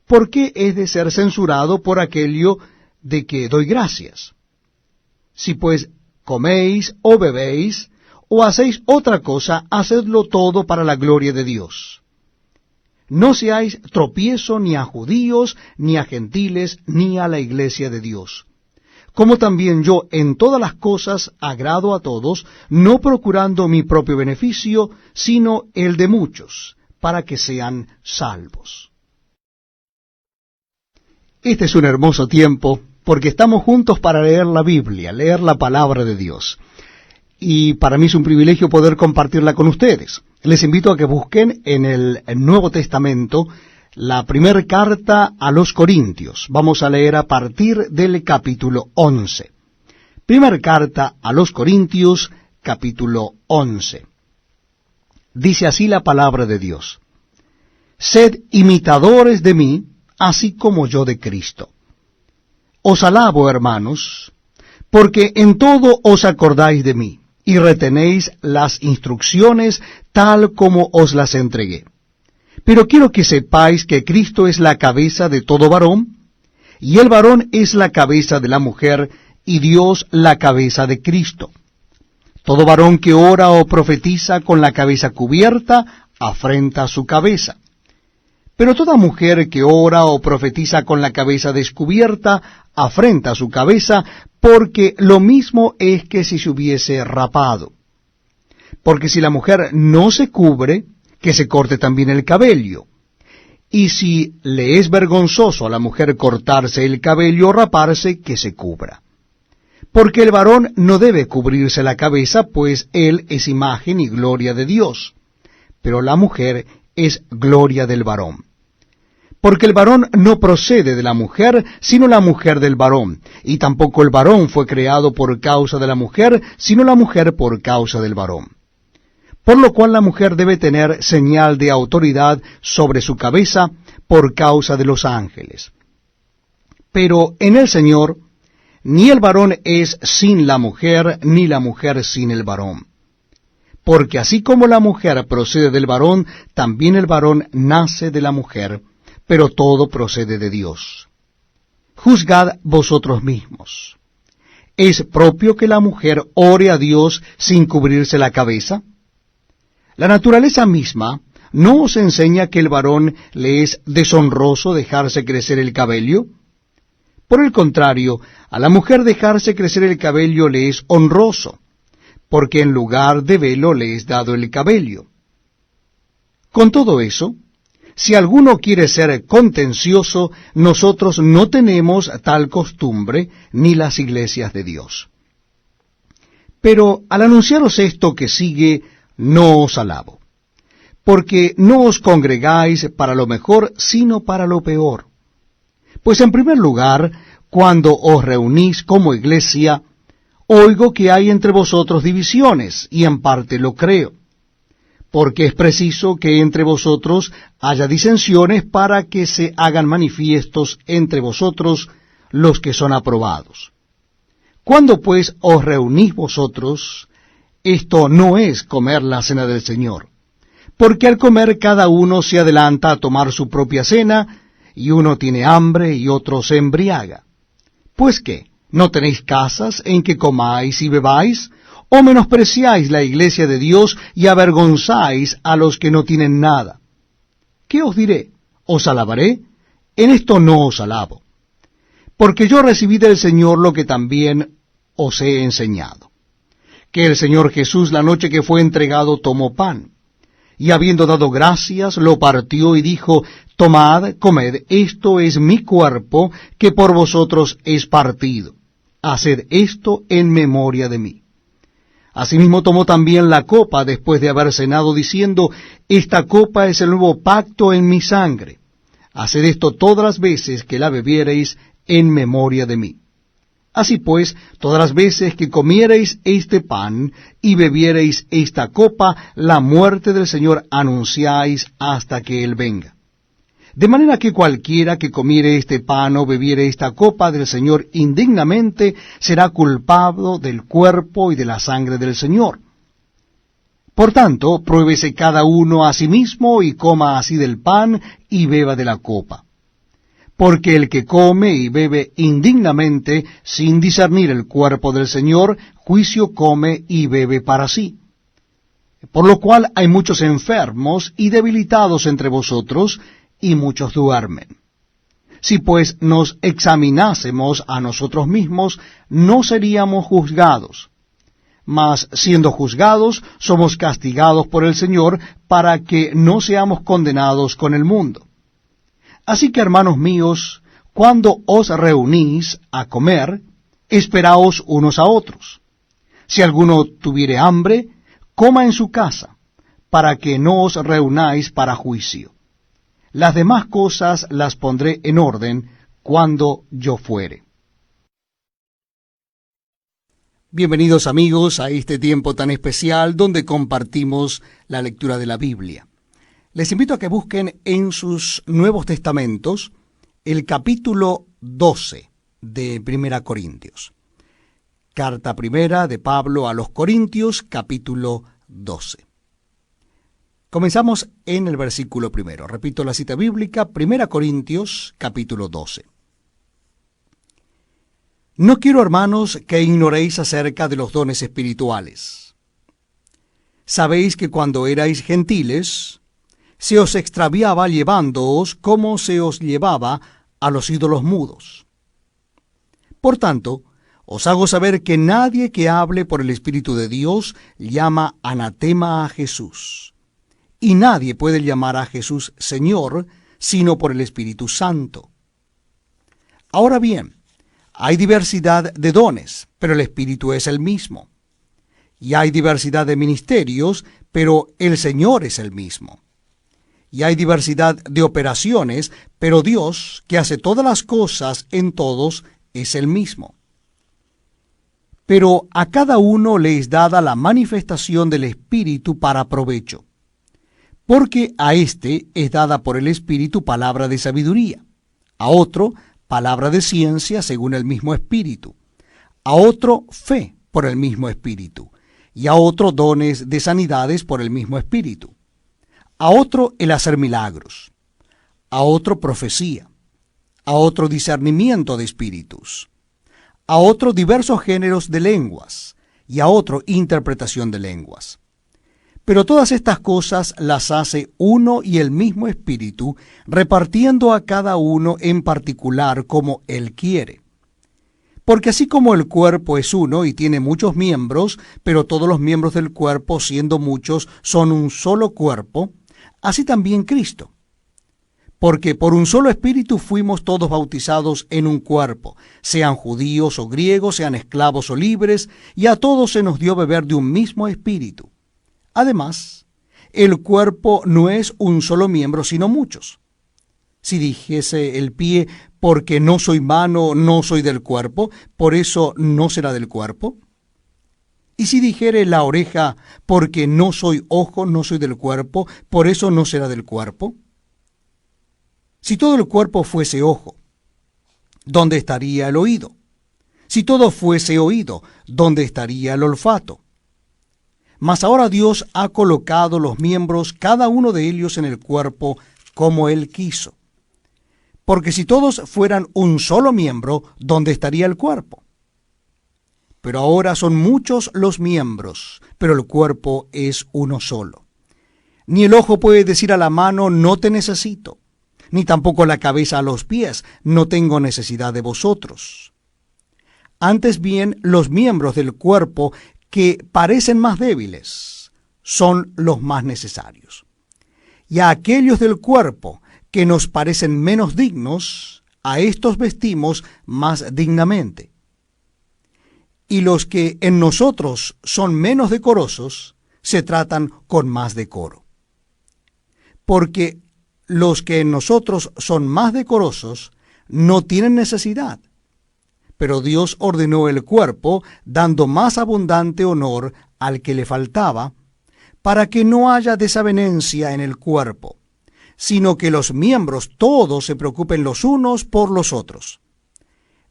¿por qué es de ser censurado por aquello de que doy gracias? Si pues coméis o bebéis, o hacéis otra cosa, hacedlo todo para la gloria de Dios. No seáis tropiezo ni a judíos, ni a gentiles, ni a la iglesia de Dios. Como también yo en todas las cosas agrado a todos, no procurando mi propio beneficio, sino el de muchos, para que sean salvos. Este es un hermoso tiempo, porque estamos juntos para leer la Biblia, leer la palabra de Dios. Y para mí es un privilegio poder compartirla con ustedes. Les invito a que busquen en el Nuevo Testamento la primera carta a los Corintios. Vamos a leer a partir del capítulo 11. Primera carta a los Corintios, capítulo 11. Dice así la palabra de Dios. Sed imitadores de mí, así como yo de Cristo. Os alabo, hermanos, porque en todo os acordáis de mí, y retenéis las instrucciones tal como os las entregué. Pero quiero que sepáis que Cristo es la cabeza de todo varón, y el varón es la cabeza de la mujer, y Dios la cabeza de Cristo. Todo varón que ora o profetiza con la cabeza cubierta, afrenta su cabeza. Pero toda mujer que ora o profetiza con la cabeza descubierta, afrenta su cabeza, porque lo mismo es que si se hubiese rapado. Porque si la mujer no se cubre, que se corte también el cabello. Y si le es vergonzoso a la mujer cortarse el cabello o raparse, que se cubra. Porque el varón no debe cubrirse la cabeza, pues él es imagen y gloria de Dios. Pero la mujer es gloria del varón. Porque el varón no procede de la mujer, sino la mujer del varón. Y tampoco el varón fue creado por causa de la mujer, sino la mujer por causa del varón. Por lo cual la mujer debe tener señal de autoridad sobre su cabeza por causa de los ángeles. Pero en el Señor, ni el varón es sin la mujer, ni la mujer sin el varón. Porque así como la mujer procede del varón, también el varón nace de la mujer, pero todo procede de Dios. Juzgad vosotros mismos. ¿Es propio que la mujer ore a Dios sin cubrirse la cabeza? La naturaleza misma ¿no os enseña que el varón le es deshonroso dejarse crecer el cabello? Por el contrario, a la mujer dejarse crecer el cabello le es honroso, porque en lugar de velo le es dado el cabello. Con todo eso, si alguno quiere ser contencioso, nosotros no tenemos tal costumbre, ni las iglesias de Dios. Pero al anunciaros esto que sigue, no os alabo, porque no os congregáis para lo mejor, sino para lo peor. Pues en primer lugar, cuando os reunís como iglesia, oigo que hay entre vosotros divisiones, y en parte lo creo, porque es preciso que entre vosotros haya disensiones para que se hagan manifiestos entre vosotros los que son aprobados. Cuando pues os reunís vosotros, esto no es comer la cena del Señor, porque al comer cada uno se adelanta a tomar su propia cena, y uno tiene hambre y otro se embriaga. ¿Pues qué? ¿No tenéis casas en que comáis y bebáis? ¿O menospreciáis la iglesia de Dios y avergonzáis a los que no tienen nada? ¿Qué os diré? ¿Os alabaré? En esto no os alabo. Porque yo recibí del Señor lo que también os he enseñado. Que el Señor Jesús, la noche que fue entregado, tomó pan, y habiendo dado gracias, lo partió y dijo: Tomad, comed, esto es mi cuerpo, que por vosotros es partido. Haced esto en memoria de mí. Asimismo tomó también la copa después de haber cenado, diciendo: Esta copa es el nuevo pacto en mi sangre. Haced esto todas las veces que la bebiereis en memoria de mí. Así pues, todas las veces que comiereis este pan y bebiereis esta copa, la muerte del Señor anunciáis hasta que Él venga. De manera que cualquiera que comiere este pan o bebiere esta copa del Señor indignamente, será culpado del cuerpo y de la sangre del Señor. Por tanto, pruébese cada uno a sí mismo, y coma así del pan y beba de la copa. Porque el que come y bebe indignamente, sin discernir el cuerpo del Señor, juicio come y bebe para sí. Por lo cual hay muchos enfermos y debilitados entre vosotros, y muchos duermen. Si pues nos examinásemos a nosotros mismos, no seríamos juzgados. Mas siendo juzgados, somos castigados por el Señor, para que no seamos condenados con el mundo. Así que, hermanos míos, cuando os reunís a comer, esperaos unos a otros. Si alguno tuviere hambre, coma en su casa, para que no os reunáis para juicio. Las demás cosas las pondré en orden cuando yo fuere. Bienvenidos amigos a este tiempo tan especial donde compartimos la lectura de la Biblia. Les invito a que busquen en sus Nuevos Testamentos el capítulo 12 de Primera Corintios. Carta primera de Pablo a los Corintios, capítulo 12. Comenzamos en el versículo primero. Repito la cita bíblica, Primera Corintios, capítulo 12. No quiero, hermanos, que ignoréis acerca de los dones espirituales. Sabéis que cuando erais gentiles, se os extraviaba llevándoos como se os llevaba a los ídolos mudos. Por tanto, os hago saber que nadie que hable por el Espíritu de Dios llama anatema a Jesús. Y nadie puede llamar a Jesús Señor, sino por el Espíritu Santo. Ahora bien, hay diversidad de dones, pero el Espíritu es el mismo. Y hay diversidad de ministerios, pero el Señor es el mismo. Y hay diversidad de operaciones, pero Dios, que hace todas las cosas en todos, es el mismo. Pero a cada uno le es dada la manifestación del Espíritu para provecho. Porque a éste es dada por el Espíritu palabra de sabiduría, a otro palabra de ciencia según el mismo Espíritu, a otro fe por el mismo Espíritu, y a otro dones de sanidades por el mismo Espíritu, a otro el hacer milagros, a otro profecía, a otro discernimiento de espíritus, a otro diversos géneros de lenguas, y a otro interpretación de lenguas. Pero todas estas cosas las hace uno y el mismo Espíritu, repartiendo a cada uno en particular como Él quiere. Porque así como el cuerpo es uno y tiene muchos miembros, pero todos los miembros del cuerpo, siendo muchos, son un solo cuerpo, así también Cristo. Porque por un solo Espíritu fuimos todos bautizados en un cuerpo, sean judíos o griegos, sean esclavos o libres, y a todos se nos dio beber de un mismo Espíritu. Además, el cuerpo no es un solo miembro, sino muchos. Si dijese el pie, porque no soy mano, no soy del cuerpo, por eso no será del cuerpo. Y si dijere la oreja, porque no soy ojo, no soy del cuerpo, por eso no será del cuerpo. Si todo el cuerpo fuese ojo, ¿dónde estaría el oído? Si todo fuese oído, ¿dónde estaría el olfato? Mas ahora Dios ha colocado los miembros, cada uno de ellos en el cuerpo, como Él quiso. Porque si todos fueran un solo miembro, ¿dónde estaría el cuerpo? Pero ahora son muchos los miembros, pero el cuerpo es uno solo. Ni el ojo puede decir a la mano, no te necesito, ni tampoco la cabeza a los pies, no tengo necesidad de vosotros. Antes bien, los miembros del cuerpo que parecen más débiles son los más necesarios. Y a aquellos del cuerpo que nos parecen menos dignos, a estos vestimos más dignamente. Y los que en nosotros son menos decorosos, se tratan con más decoro. Porque los que en nosotros son más decorosos no tienen necesidad, pero Dios ordenó el cuerpo, dando más abundante honor al que le faltaba, para que no haya desavenencia en el cuerpo, sino que los miembros todos se preocupen los unos por los otros.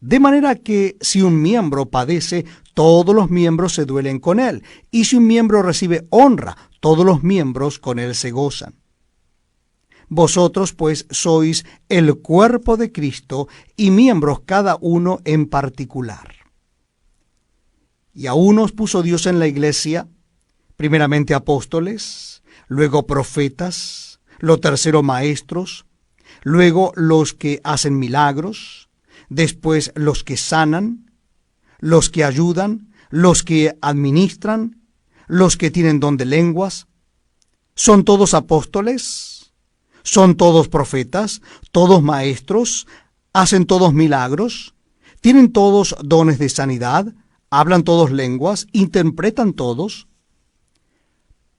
De manera que si un miembro padece, todos los miembros se duelen con él, y si un miembro recibe honra, todos los miembros con él se gozan. Vosotros pues sois el cuerpo de Cristo, y miembros cada uno en particular. Y a unos puso Dios en la iglesia, primeramente apóstoles, luego profetas, lo tercero maestros, luego los que hacen milagros, después los que sanan, los que ayudan, los que administran, los que tienen don de lenguas. ¿Son todos apóstoles? ¿Son todos profetas? ¿Todos maestros? ¿Hacen todos milagros? ¿Tienen todos dones de sanidad? ¿Hablan todos lenguas? ¿Interpretan todos?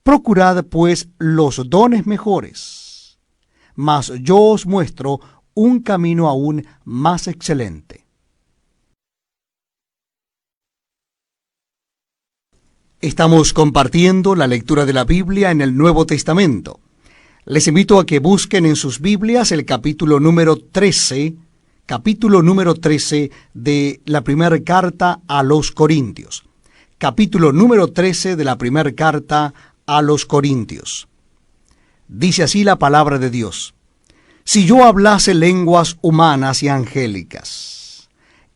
Procurad pues los dones mejores, mas yo os muestro un camino aún más excelente. Estamos compartiendo la lectura de la Biblia en el Nuevo Testamento. Les invito a que busquen en sus Biblias el capítulo número 13 de la primera carta a los Corintios. Capítulo número 13 de la primera carta a los Corintios. Dice así la palabra de Dios: Si yo hablase lenguas humanas y angélicas,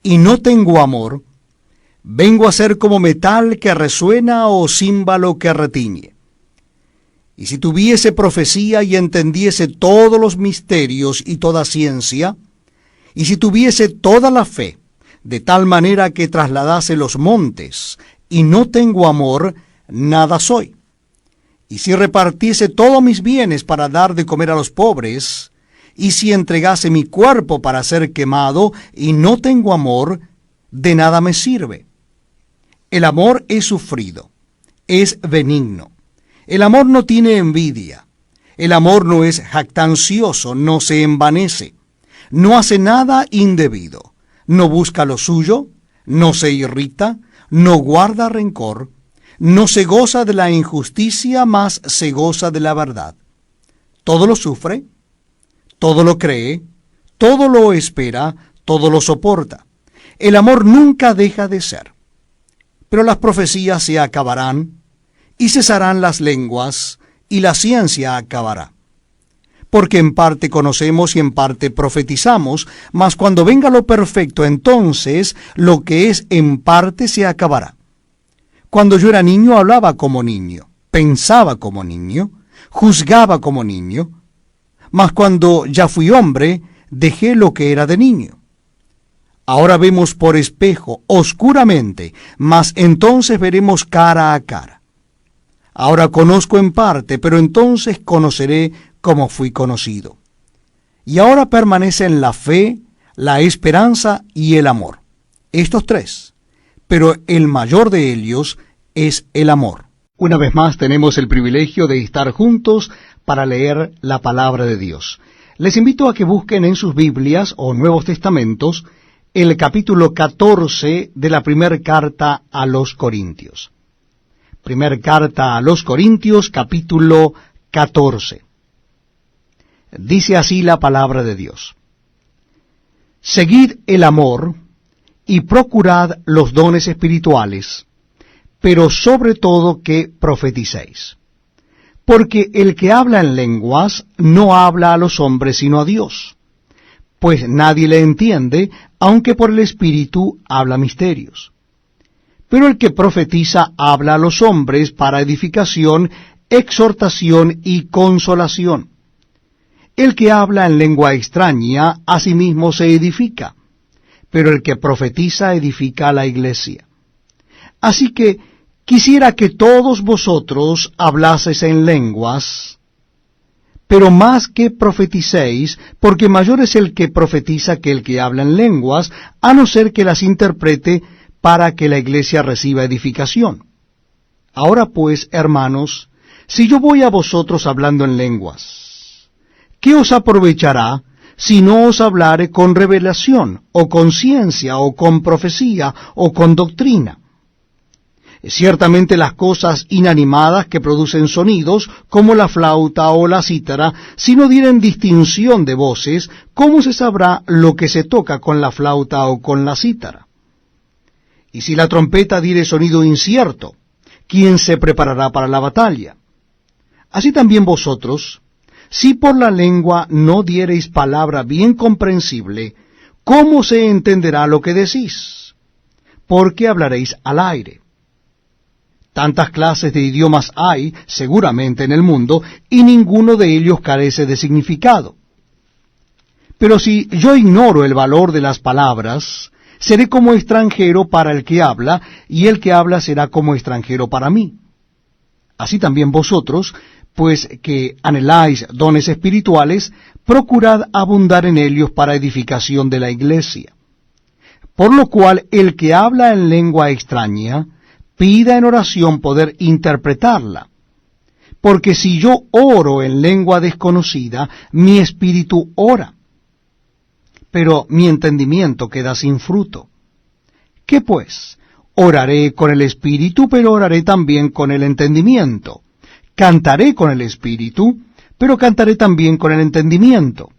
y no tengo amor, vengo a ser como metal que resuena o címbalo que retiñe. Y si tuviese profecía y entendiese todos los misterios y toda ciencia, y si tuviese toda la fe, de tal manera que trasladase los montes, y no tengo amor, nada soy. Y si repartiese todos mis bienes para dar de comer a los pobres, y si entregase mi cuerpo para ser quemado, y no tengo amor, de nada me sirve. El amor es sufrido, es benigno. El amor no tiene envidia. El amor no es jactancioso, no se envanece. No hace nada indebido. No busca lo suyo, no se irrita, no guarda rencor, no se goza de la injusticia, mas se goza de la verdad. Todo lo sufre, todo lo cree, todo lo espera, todo lo soporta. El amor nunca deja de ser. Pero las profecías se acabarán, y cesarán las lenguas, y la ciencia acabará. Porque en parte conocemos y en parte profetizamos, mas cuando venga lo perfecto, entonces lo que es en parte se acabará. Cuando yo era niño hablaba como niño, pensaba como niño, juzgaba como niño, mas cuando ya fui hombre, dejé lo que era de niño. Ahora vemos por espejo, oscuramente, mas entonces veremos cara a cara. Ahora conozco en parte, pero entonces conoceré como fui conocido. Y ahora permanecen la fe, la esperanza y el amor. Estos tres, pero el mayor de ellos es el amor. Una vez más tenemos el privilegio de estar juntos para leer la palabra de Dios. Les invito a que busquen en sus Biblias o Nuevos Testamentos el capítulo 14 de la primera carta a los Corintios. Primer carta a los Corintios, capítulo 14. Dice así la palabra de Dios. Seguid el amor y procurad los dones espirituales, pero sobre todo que profeticéis. Porque el que habla en lenguas no habla a los hombres sino a Dios, pues nadie le entiende, aunque por el Espíritu habla misterios. Pero el que profetiza habla a los hombres para edificación, exhortación y consolación. El que habla en lengua extraña a sí mismo se edifica, pero el que profetiza edifica a la iglesia. Así que quisiera que todos vosotros hablaseis en lenguas, pero más que profeticéis, porque mayor es el que profetiza que el que habla en lenguas, a no ser que las interprete para que la iglesia reciba edificación. Ahora pues, hermanos, si yo voy a vosotros hablando en lenguas, ¿qué os aprovechará si no os hablare con revelación, o con ciencia, o con profecía, o con doctrina? Ciertamente las cosas inanimadas que producen sonidos, como la flauta o la cítara, si no dieren distinción de voces, ¿cómo se sabrá lo que se toca con la flauta o con la cítara? Y si la trompeta diere sonido incierto, ¿quién se preparará para la batalla? Así también vosotros, si por la lengua no diereis palabra bien comprensible, ¿cómo se entenderá lo que decís? Porque hablaréis al aire. Tantas clases de idiomas hay, seguramente, en el mundo, y ninguno de ellos carece de significado. Pero si yo ignoro el valor de las palabras, seré como extranjero para el que habla, y el que habla será como extranjero para mí. Así también vosotros, pues que anheláis dones espirituales, procurad abundar en ellos para edificación de la iglesia. Por lo cual, el que habla en lengua extraña, pida en oración poder interpretarla. Porque si yo oro en lengua desconocida, mi espíritu ora, pero mi entendimiento queda sin fruto. ¿Qué pues? Oraré con el espíritu, pero oraré también con el entendimiento. Cantaré con el espíritu, pero cantaré también con el entendimiento.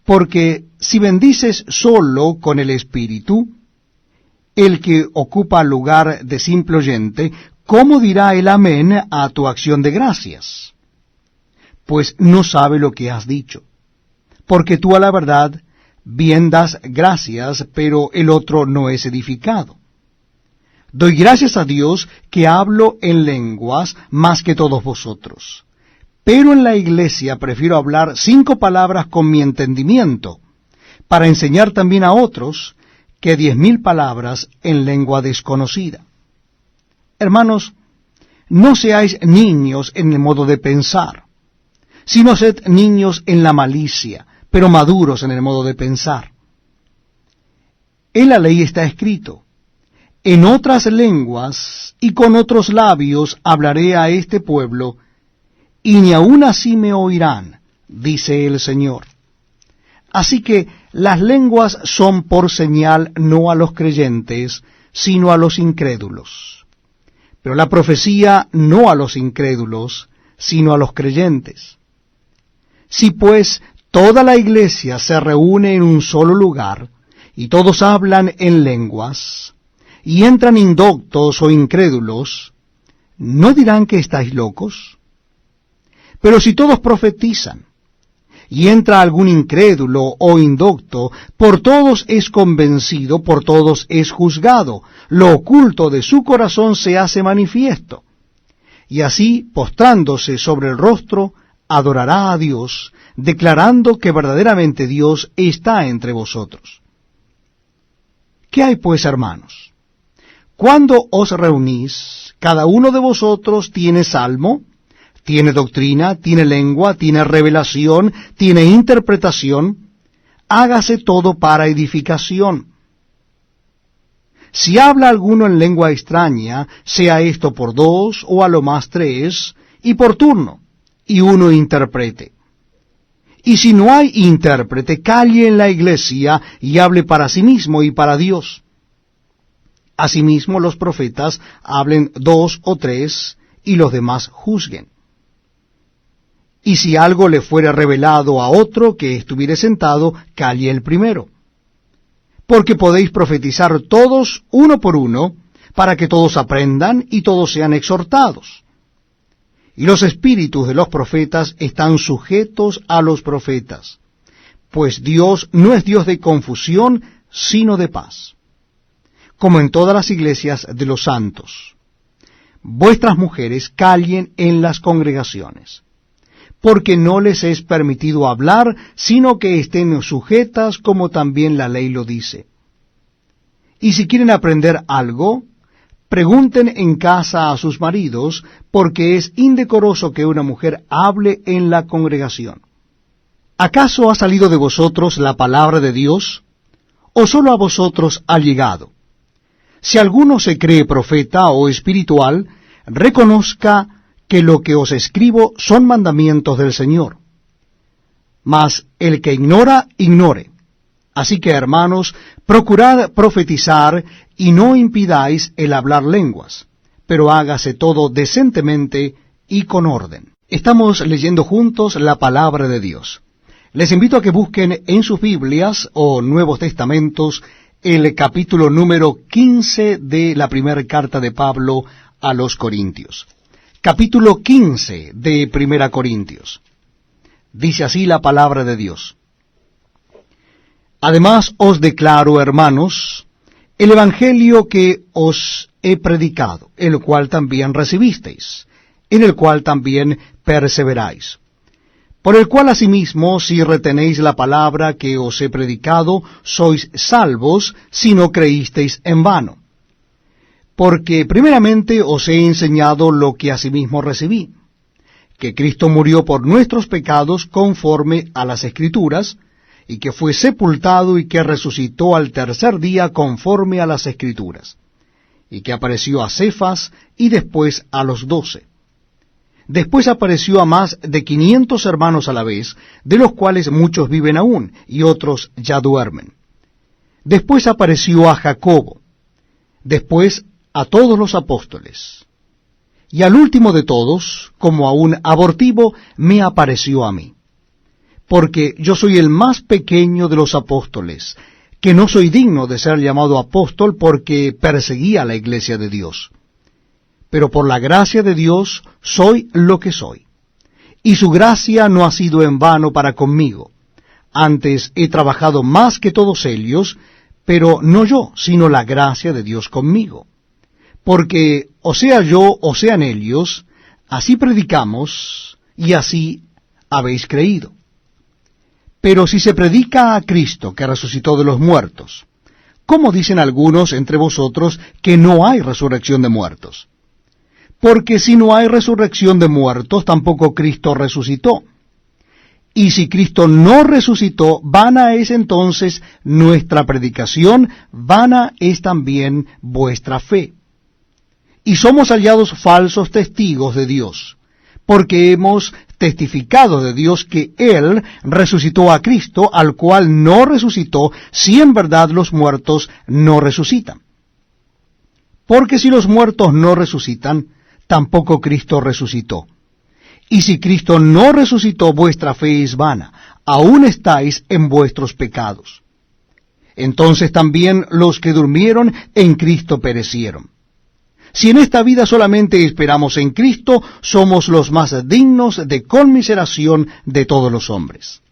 Porque si bendices solo con el espíritu, el que ocupa lugar de simple oyente, ¿cómo dirá el amén a tu acción de gracias? Pues no sabe lo que has dicho. Porque tú a la verdad bien das gracias, pero el otro no es edificado. Doy gracias a Dios que hablo en lenguas más que todos vosotros. Pero en la iglesia prefiero hablar 5 palabras con mi entendimiento, para enseñar también a otros, que 10.000 palabras en lengua desconocida. Hermanos, no seáis niños en el modo de pensar, sino sed niños en la malicia, pero maduros en el modo de pensar. En la ley está escrito: en otras lenguas y con otros labios hablaré a este pueblo, y ni aun así me oirán, dice el Señor. Así que las lenguas son por señal no a los creyentes, sino a los incrédulos. Pero la profecía no a los incrédulos, sino a los creyentes. Si pues toda la iglesia se reúne en un solo lugar, y todos hablan en lenguas, y entran indoctos o incrédulos, ¿no dirán que estáis locos? Pero si todos profetizan, y entra algún incrédulo o indocto, por todos es convencido, por todos es juzgado, lo oculto de su corazón se hace manifiesto. Y así, postrándose sobre el rostro, adorará a Dios, declarando que verdaderamente Dios está entre vosotros. ¿Qué hay pues, hermanos? Cuando os reunís, cada uno de vosotros tiene salmo, tiene doctrina, tiene lengua, tiene revelación, tiene interpretación, hágase todo para edificación. Si habla alguno en lengua extraña, sea esto por 2 o a lo más 3, y por turno, y uno interprete. Y si no hay intérprete, calle en la iglesia y hable para sí mismo y para Dios. Asimismo los profetas hablen 2 o 3, y los demás juzguen. Y si algo le fuere revelado a otro que estuviere sentado, calle el primero. Porque podéis profetizar todos uno por uno, para que todos aprendan y todos sean exhortados. Y los espíritus de los profetas están sujetos a los profetas, pues Dios no es Dios de confusión, sino de paz. Como en todas las iglesias de los santos. Vuestras mujeres callen en las congregaciones, porque no les es permitido hablar, sino que estén sujetas como también la ley lo dice. Y si quieren aprender algo, pregunten en casa a sus maridos, porque es indecoroso que una mujer hable en la congregación. ¿Acaso ha salido de vosotros la palabra de Dios? ¿O sólo a vosotros ha llegado? Si alguno se cree profeta o espiritual, reconozca que lo que os escribo son mandamientos del Señor. Mas el que ignora, ignore. Así que, hermanos, procurad profetizar y no impidáis el hablar lenguas, pero hágase todo decentemente y con orden. Estamos leyendo juntos la palabra de Dios. Les invito a que busquen en sus Biblias o Nuevos Testamentos el capítulo número 15 de la primera carta de Pablo a los Corintios. Capítulo 15 de Primera Corintios. Dice así la palabra de Dios. Además os declaro, hermanos, el evangelio que os he predicado, el cual también recibisteis, en el cual también perseveráis. Por el cual asimismo, si retenéis la palabra que os he predicado, sois salvos, si no creísteis en vano. Porque primeramente os he enseñado lo que asimismo recibí, que Cristo murió por nuestros pecados conforme a las Escrituras, y que fue sepultado y que resucitó al tercer día conforme a las Escrituras, y que apareció a Cefas y después a los 12. Después apareció a más de 500 hermanos a la vez, de los cuales muchos viven aún, y otros ya duermen. Después apareció a Jacobo, después a todos los apóstoles, y al último de todos, como a un abortivo, me apareció a mí. Porque yo soy el más pequeño de los apóstoles, que no soy digno de ser llamado apóstol porque perseguía la iglesia de Dios. Pero por la gracia de Dios soy lo que soy. Y su gracia no ha sido en vano para conmigo. Antes he trabajado más que todos ellos, pero no yo, sino la gracia de Dios conmigo. Porque o sea yo o sean ellos, así predicamos y así habéis creído. Pero si se predica a Cristo que resucitó de los muertos, ¿cómo dicen algunos entre vosotros que no hay resurrección de muertos? Porque si no hay resurrección de muertos, tampoco Cristo resucitó. Y si Cristo no resucitó, vana es entonces nuestra predicación, vana es también vuestra fe. Y somos hallados falsos testigos de Dios, porque hemos testificado de Dios que Él resucitó a Cristo, al cual no resucitó, si en verdad los muertos no resucitan. Porque si los muertos no resucitan, tampoco Cristo resucitó. Y si Cristo no resucitó, vuestra fe es vana, aún estáis en vuestros pecados. entonces también los que durmieron en Cristo perecieron. Si en esta vida solamente esperamos en Cristo, somos los más dignos de conmiseración de todos los hombres.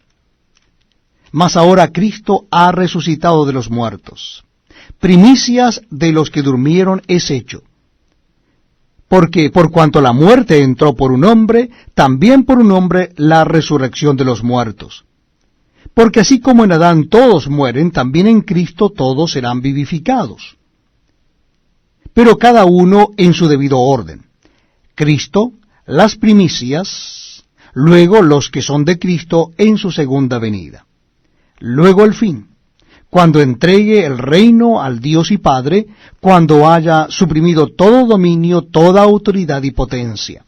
Mas ahora Cristo ha resucitado de los muertos. Primicias de los que durmieron es hecho. Porque por cuanto la muerte entró por un hombre, también por un hombre la resurrección de los muertos. Porque así como en Adán todos mueren, también en Cristo todos serán vivificados. Pero cada uno en su debido orden. Cristo, las primicias, luego los que son de Cristo en su segunda venida. Luego el fin, cuando entregue el reino al Dios y Padre, cuando haya suprimido todo dominio, toda autoridad y potencia.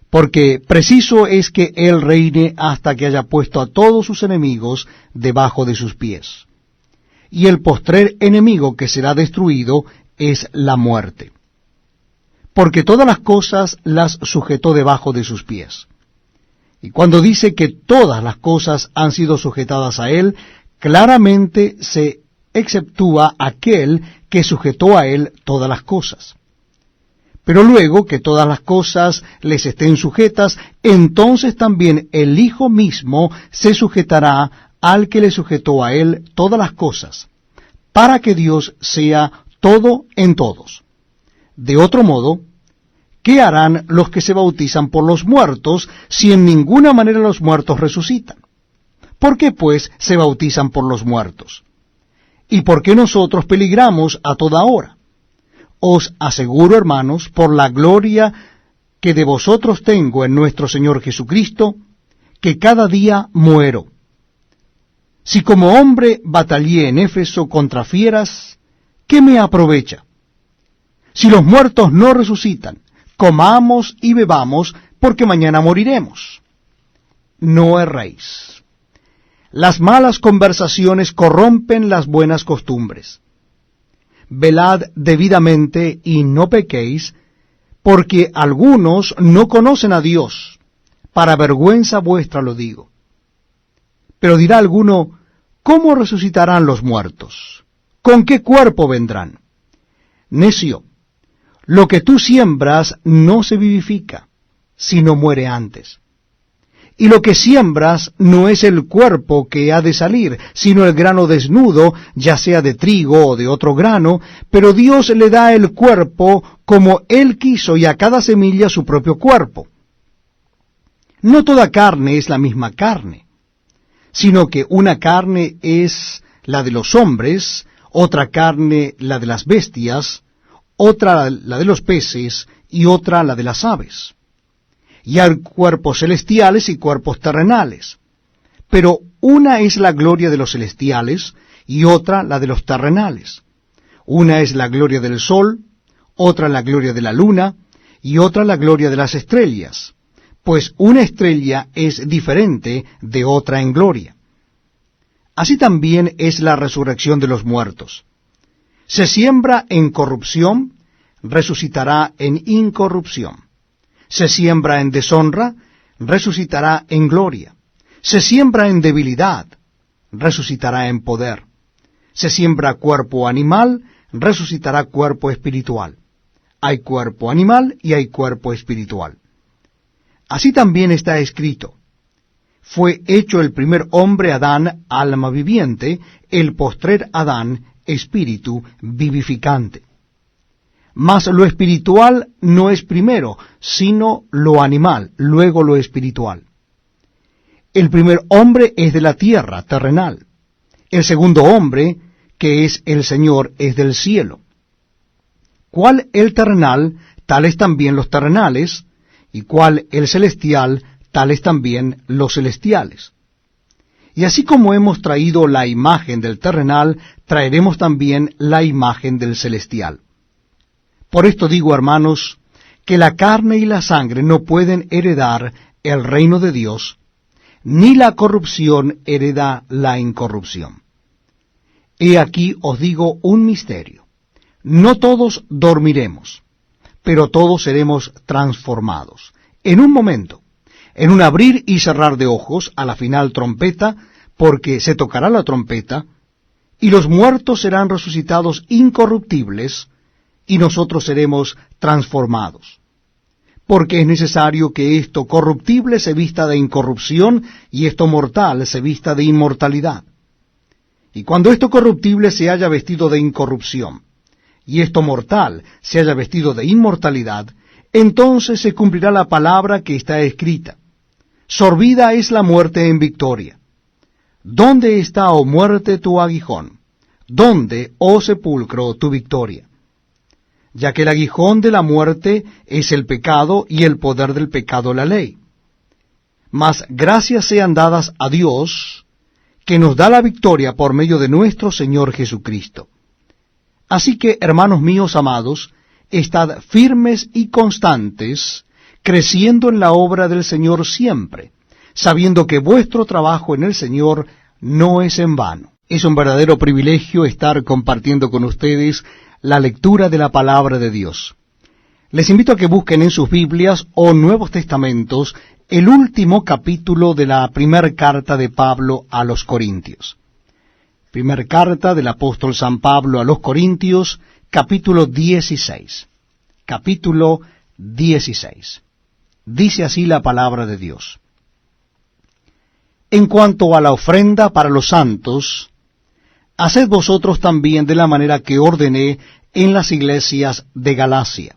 Porque preciso es que Él reine hasta que haya puesto a todos sus enemigos debajo de sus pies. Y el postrer enemigo que será destruido es la muerte. Porque todas las cosas las sujetó debajo de sus pies. Y cuando dice que todas las cosas han sido sujetadas a Él, claramente se exceptúa aquel que sujetó a Él todas las cosas. Pero luego que todas las cosas les estén sujetas, entonces también el Hijo mismo se sujetará al que le sujetó a Él todas las cosas, para que Dios sea todo en todos. De otro modo, ¿qué harán los que se bautizan por los muertos, si en ninguna manera los muertos resucitan? ¿Por qué, pues, se bautizan por los muertos? ¿Y por qué nosotros peligramos a toda hora? Os aseguro, hermanos, por la gloria que de vosotros tengo en nuestro Señor Jesucristo, que cada día muero. Si como hombre batallé en Éfeso contra fieras, ¿qué me aprovecha? Si los muertos no resucitan, comamos y bebamos, porque mañana moriremos. No erréis. Las malas conversaciones corrompen las buenas costumbres. Velad debidamente y no pequéis, porque algunos no conocen a Dios. Para vergüenza vuestra lo digo. Pero dirá alguno, ¿cómo resucitarán los muertos? ¿Con qué cuerpo vendrán? Necio, lo que tú siembras no se vivifica, sino muere antes. Y lo que siembras no es el cuerpo que ha de salir, sino el grano desnudo, ya sea de trigo o de otro grano, pero Dios le da el cuerpo como Él quiso y a cada semilla su propio cuerpo. No toda carne es la misma carne, sino que una carne es la de los hombres, otra carne la de las bestias, otra la de los peces y otra la de las aves. Y hay cuerpos celestiales y cuerpos terrenales. Pero una es la gloria de los celestiales y otra la de los terrenales. Una es la gloria del sol, otra la gloria de la luna y otra la gloria de las estrellas, pues una estrella es diferente de otra en gloria. Así también es la resurrección de los muertos. Se siembra en corrupción, resucitará en incorrupción. Se siembra en deshonra, resucitará en gloria. Se siembra en debilidad, resucitará en poder. Se siembra cuerpo animal, resucitará cuerpo espiritual. Hay cuerpo animal y hay cuerpo espiritual. Así también está escrito: fue hecho el primer hombre Adán alma viviente, el postrer Adán espíritu vivificante. Mas lo espiritual no es primero, sino lo animal, luego lo espiritual. El primer hombre es de la tierra, terrenal. El segundo hombre, que es el Señor, es del cielo. ¿Cuál el terrenal, tales también los terrenales, y cuál el celestial, tales también los celestiales? Y así como hemos traído la imagen del terrenal, traeremos también la imagen del celestial. Por esto digo, hermanos, que la carne y la sangre no pueden heredar el reino de Dios, ni la corrupción hereda la incorrupción. He aquí os digo un misterio. No todos dormiremos, pero todos seremos transformados. En un momento, en un abrir y cerrar de ojos, a la final trompeta, porque se tocará la trompeta, y los muertos serán resucitados incorruptibles, y nosotros seremos transformados. Porque es necesario que esto corruptible se vista de incorrupción, y esto mortal se vista de inmortalidad. Y cuando esto corruptible se haya vestido de incorrupción, y esto mortal se haya vestido de inmortalidad, entonces se cumplirá la palabra que está escrita: sorbida es la muerte en victoria. ¿Dónde está, oh muerte, tu aguijón? ¿Dónde, oh sepulcro, tu victoria? Ya que el aguijón de la muerte es el pecado, y el poder del pecado la ley. Mas gracias sean dadas a Dios, que nos da la victoria por medio de nuestro Señor Jesucristo. Así que, hermanos míos amados, estad firmes y constantes, creciendo en la obra del Señor siempre, sabiendo que vuestro trabajo en el Señor no es en vano. Es un verdadero privilegio estar compartiendo con ustedes la lectura de la palabra de Dios. Les invito a que busquen en sus Biblias o Nuevos Testamentos el último capítulo de la primera carta de Pablo a los Corintios. Primera carta del apóstol San Pablo a los Corintios, capítulo 16. Capítulo 16. Dice así la palabra de Dios. En cuanto a la ofrenda para los santos, haced vosotros también de la manera que ordené en las iglesias de Galacia.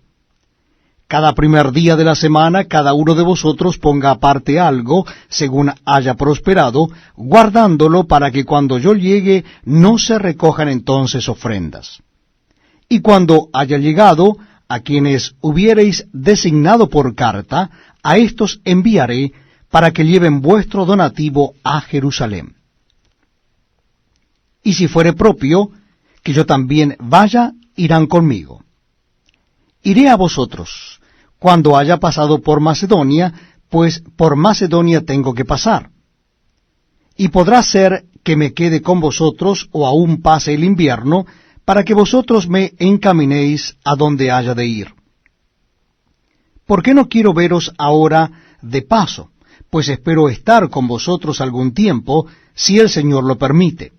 Cada primer día de la semana, cada uno de vosotros ponga aparte algo, según haya prosperado, guardándolo para que cuando yo llegue no se recojan entonces ofrendas. Y cuando haya llegado, a quienes hubiereis designado por carta, a éstos enviaré para que lleven vuestro donativo a Jerusalén. Y si fuere propio, que yo también vaya, irán conmigo. Iré a vosotros, cuando haya pasado por Macedonia, pues por Macedonia tengo que pasar. Y podrá ser que me quede con vosotros, o aún pase el invierno, para que vosotros me encaminéis a donde haya de ir. ¿Por qué no quiero veros ahora de paso? Pues espero estar con vosotros algún tiempo, si el Señor lo permite.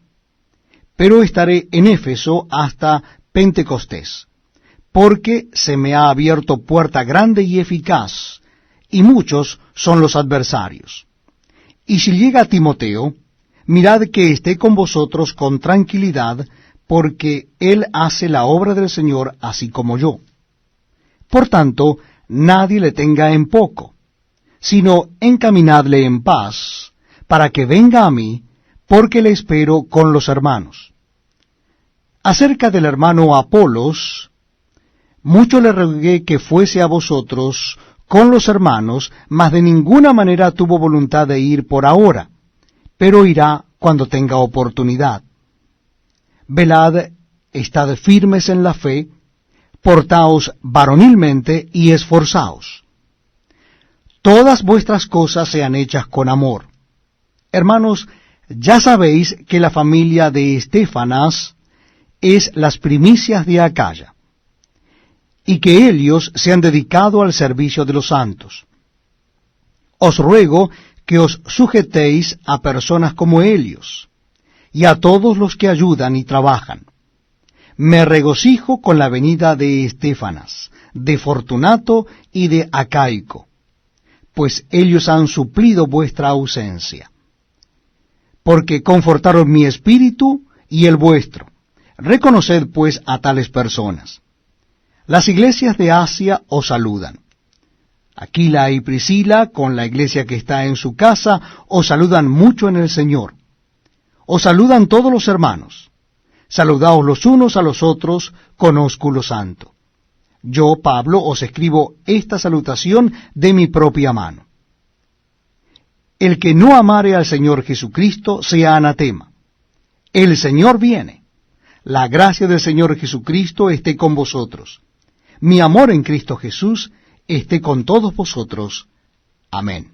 Pero estaré en Éfeso hasta Pentecostés, porque se me ha abierto puerta grande y eficaz, y muchos son los adversarios. Y si llega Timoteo, mirad que esté con vosotros con tranquilidad, porque él hace la obra del Señor así como yo. Por tanto, nadie le tenga en poco, sino encaminadle en paz, para que venga a mí, porque le espero con los hermanos. Acerca del hermano Apolos, mucho le rogué que fuese a vosotros con los hermanos, mas de ninguna manera tuvo voluntad de ir por ahora, pero irá cuando tenga oportunidad. Velad, estad firmes en la fe, portaos varonilmente y esforzaos. Todas vuestras cosas sean hechas con amor. Hermanos, ya sabéis que la familia de Estéfanas es las primicias de Acaya, y que ellos se han dedicado al servicio de los santos. Os ruego que os sujetéis a personas como ellos, y a todos los que ayudan y trabajan. Me regocijo con la venida de Estéfanas, de Fortunato y de Acaico, pues ellos han suplido vuestra ausencia. Porque confortaron mi espíritu y el vuestro. Reconoced pues a tales personas. Las iglesias de Asia os saludan. Aquila y Priscila, con la iglesia que está en su casa, os saludan mucho en el Señor. Os saludan todos los hermanos. Saludaos los unos a los otros con ósculo santo. Yo, Pablo, os escribo esta salutación de mi propia mano. El que no amare al Señor Jesucristo sea anatema. El Señor viene. La gracia del Señor Jesucristo esté con vosotros. Mi amor en Cristo Jesús esté con todos vosotros. Amén.